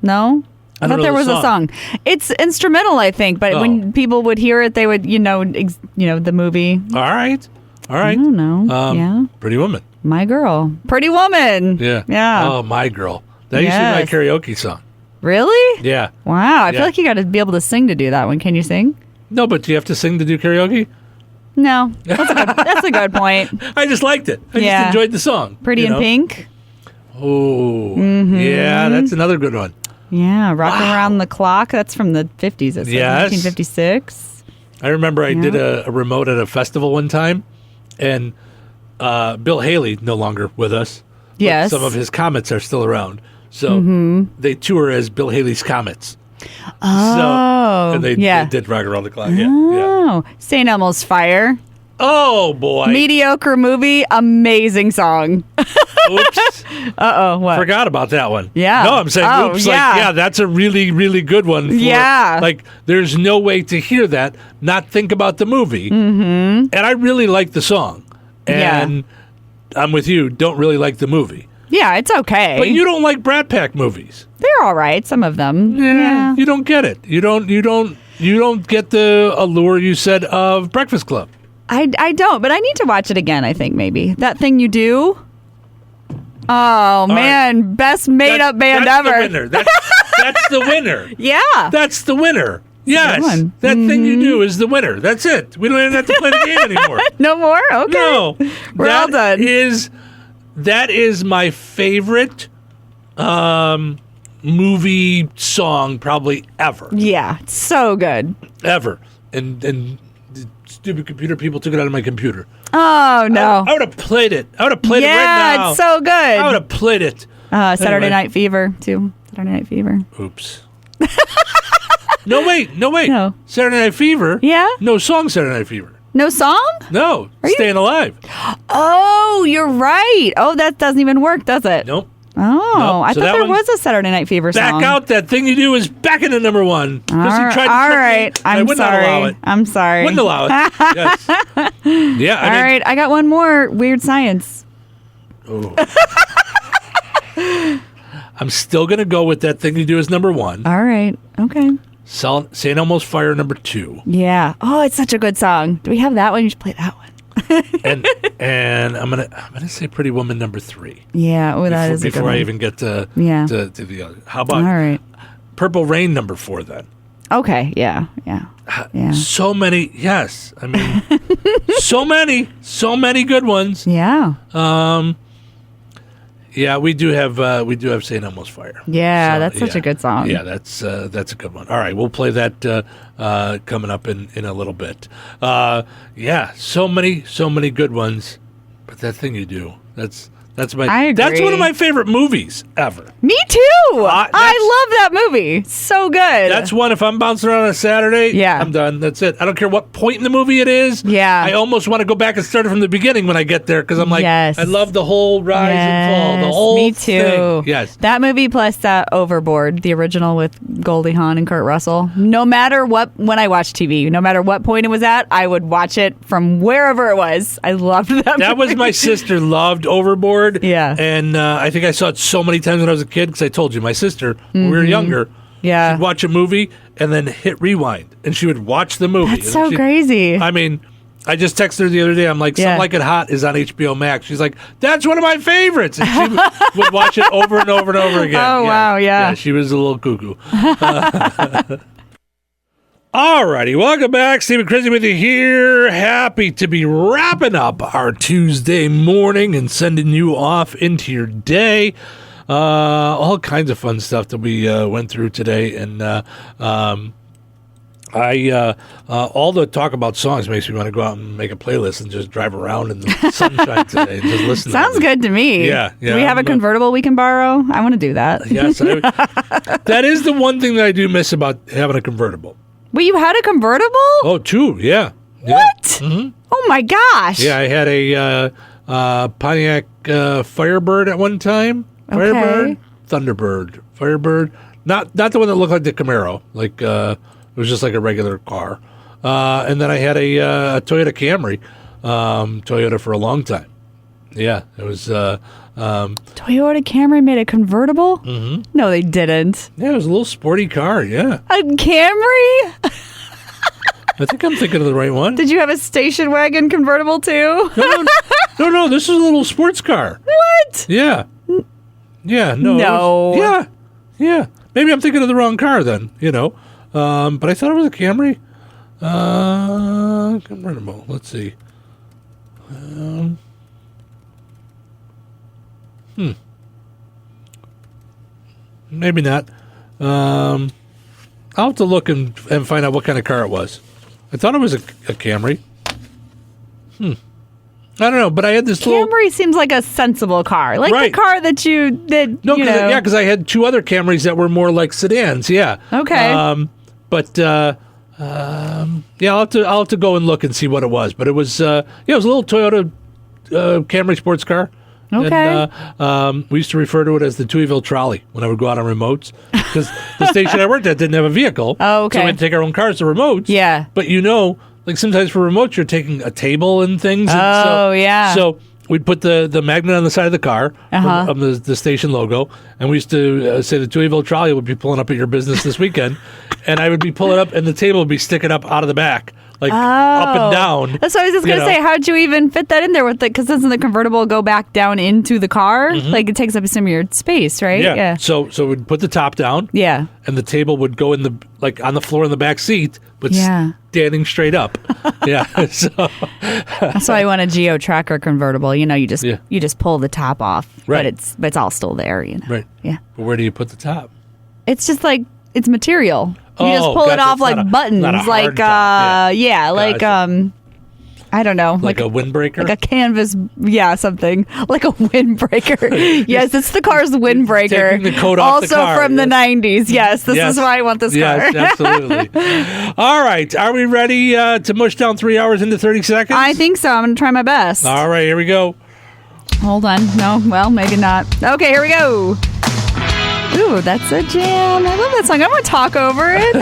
no? I thought there was a song. It's instrumental, I think, but when people would hear it, they would, the movie. All right. I don't know. Pretty Woman. My Girl. Pretty Woman. Yeah. Oh, My Girl. That used to be my karaoke song. Really? Yeah. Wow. I feel like you got to be able to sing to do that one. Can you sing? No, but do you have to sing to do karaoke? No, that's a good point. I just liked it. I just enjoyed the song. Pretty in Pink. Oh, yeah, that's another good one. Yeah, Rockin' Around the Clock. That's from the 50s. It's 1956. I remember I did a remote at a festival one time, and Bill Haley, no longer with us. Yes. Some of his Comets are still around. So they tour as Bill Haley's Comets. Oh. And they did Rock Around the Clock. Yeah. Oh. St. Elmo's Fire. Oh, boy. Mediocre movie, amazing song. Oops. Uh-oh, what? Forgot about that one. Yeah. No, I'm saying, oops, that's a really, really good one. Like, there's no way to hear that, not think about the movie. Mm-hmm. And I really like the song. And I'm with you, don't really like the movie. Yeah, it's okay. But you don't like Brat Pack movies. They're all right, some of them. Yeah. You don't get it. You don't get the allure you said of Breakfast Club. I don't, but I need to watch it again, I think, maybe. That Thing You Do? Oh, man. Right. Best made-up band that's ever. The winner. That's the winner. Yeah. That's the winner. Yes. That Thing You Do is the winner. That's it. We don't even have to play the game anymore. No more? Okay. No. We're all done. That is my favorite movie song probably ever. Yeah. It's so good. Ever. And the stupid computer people took it out of my computer. Oh, no. I would have played it. I would have played it right now. Yeah, it's so good. I would have played it. Saturday Night Fever, too. Saturday Night Fever. Oops. No, wait. No. Saturday Night Fever? Yeah? No song Saturday Night Fever. No song? No. Staying Alive. Oh, you're right. Oh, that doesn't even work, does it? Nope. Oh, I thought there was a Saturday Night Fever song. Back out. That Thing You Do is back into number one. All right. I'm sorry. I'm sorry. Wouldn't allow it. Yes. Yeah. All right. I got one more. Weird Science. Oh. I'm still going to go with That Thing You Do as number one. All right. Okay. St. Elmo's Fire number two. Yeah. Oh, it's such a good song. Do we have that one? You should play that one. and I'm gonna say Pretty Woman number three. Yeah, that is a good before one. I even get to the other. How about all right. Purple Rain number four then? Okay, yeah. So many, yes. I mean, so many good ones. Yeah. Yeah, we do have St. Elmo's Fire. Yeah, that's such a good song. Yeah, that's a good one. All right, we'll play that coming up in a little bit. Yeah, so many good ones. But That Thing You Do, that's one of my favorite movies ever. Me too. I love that movie. So good. That's one. If I'm bouncing around on a Saturday, I'm done. That's it. I don't care what point in the movie it is. Yeah. I almost want to go back and start it from the beginning when I get there because I'm like, I love the whole rise and fall. The whole Me too. thing. Yes. That movie plus that Overboard, the original with Goldie Hawn and Kurt Russell. No matter when I watched TV, no matter what point it was at, I would watch it from wherever it was. I loved that movie. That was my sister loved Overboard. Yeah. And I think I saw it so many times when I was a kid because I told you, my sister, when we were younger, she'd watch a movie and then hit rewind. And she would watch the movie. That's so crazy. I mean, I just texted her the other day. I'm like, Something Like It Hot is on HBO Max. She's like, that's one of my favorites. And she would watch it over and over and over again. Oh, wow, yeah. She was a little cuckoo. Alrighty, welcome back. Steve and Chrissy with you here. Happy to be wrapping up our Tuesday morning and sending you off into your day. All kinds of fun stuff that we went through today, and all the talk about songs makes me want to go out and make a playlist and just drive around in the sunshine today and just listen. Sounds good to me. Yeah. Do we have a convertible we can borrow? I want to do that. Yes, that is the one thing that I do miss about having a convertible. Wait, you had a convertible? Oh, two, yeah. What? Mm-hmm. Oh, my gosh. Yeah, I had a Pontiac Firebird at one time. Firebird? Thunderbird. Firebird. Not the one that looked like the Camaro. Like, it was just like a regular car. And then I had a Toyota Camry. Toyota for a long time. Yeah, it was... Toyota Camry made a convertible? Mm-hmm. No, they didn't. Yeah, it was a little sporty car, yeah. A Camry? I think I'm thinking of the right one. Did you have a station wagon convertible too? No, this is a little sports car. What? Yeah. Yeah, no. No. Yeah. Maybe I'm thinking of the wrong car then, But I thought it was a Camry. Convertible. Let's see. Maybe not. I'll have to look and find out what kind of car it was. I thought it was a Camry. I don't know, but I had this Camry seems like a sensible car, like the car that you because I had two other Camrys that were more like sedans. Yeah. Okay. I'll have to go and look and see what it was. But it was it was a little Toyota Camry sports car. Okay. And, we used to refer to it as the Touhyville trolley when I would go out on remotes because the station I worked at didn't have a vehicle. Oh, okay. So we'd take our own cars to remotes. Yeah. But like sometimes for remotes, you're taking a table and things. Yeah. So we'd put the magnet on the side of the car of the station logo, and we used to say the Touhyville trolley would be pulling up at your business this weekend, and I would be pulling up, and the table would be sticking up out of the back. Like up and down. That's what I was just going to say. How'd you even fit that in there with it? Because doesn't the convertible go back down into the car? Like it takes up some of your space, right? Yeah. So we'd put the top down. Yeah. And the table would go on the floor in the back seat, but standing straight up. Yeah. So that's why I want a Geo Tracker convertible. You just pull the top off, right? But it's all still there. Right. Yeah. But where do you put the top? It's just like it's material. You just pull it off like buttons, like I don't know, like a windbreaker, like a canvas, something like a windbreaker. Yes, it's the car's windbreaker. Taking the coat off also the car. From the 90s. Yes, this is why I want this car. Yes, absolutely. All right, are we ready to mush down 3 hours into 30 seconds? I think so. I'm gonna try my best. All right, here we go. Hold on. No, well, maybe not. Okay, here we go. Ooh, that's a jam. I love that song. I want to talk over it.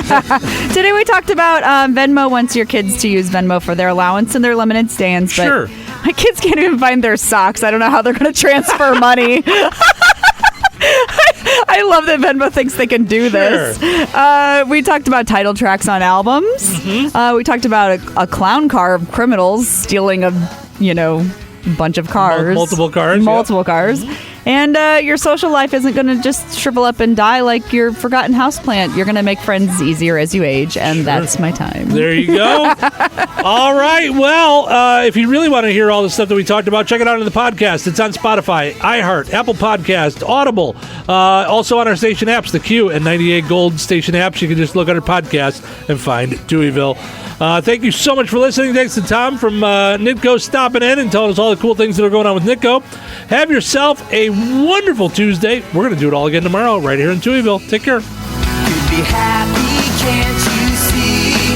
Today we talked about Venmo wants your kids to use Venmo for their allowance and their limited stands. But sure. My kids can't even find their socks. I don't know how they're going to transfer money. I love that Venmo thinks they can do this. We talked about title tracks on albums. We talked about a clown car of criminals stealing a bunch of cars. Multiple cars. Multiple cars. And your social life isn't going to just shrivel up and die like your forgotten houseplant. You're going to make friends easier as you age, and that's my time. There you go. All right. Well, if you really want to hear all the stuff that we talked about, check it out on the podcast. It's on Spotify, iHeart, Apple Podcast, Audible. Also on our station apps, the Q and 98 Gold station apps. You can just look under podcast and find Touhyville. Thank you so much for listening. Thanks to Tom from Nitco stopping in and telling us all the cool things that are going on with Nitco. Have yourself a wonderful Tuesday. We're going to do it all again tomorrow right here in Touhyville. Take care. You'd be happy, can't you see?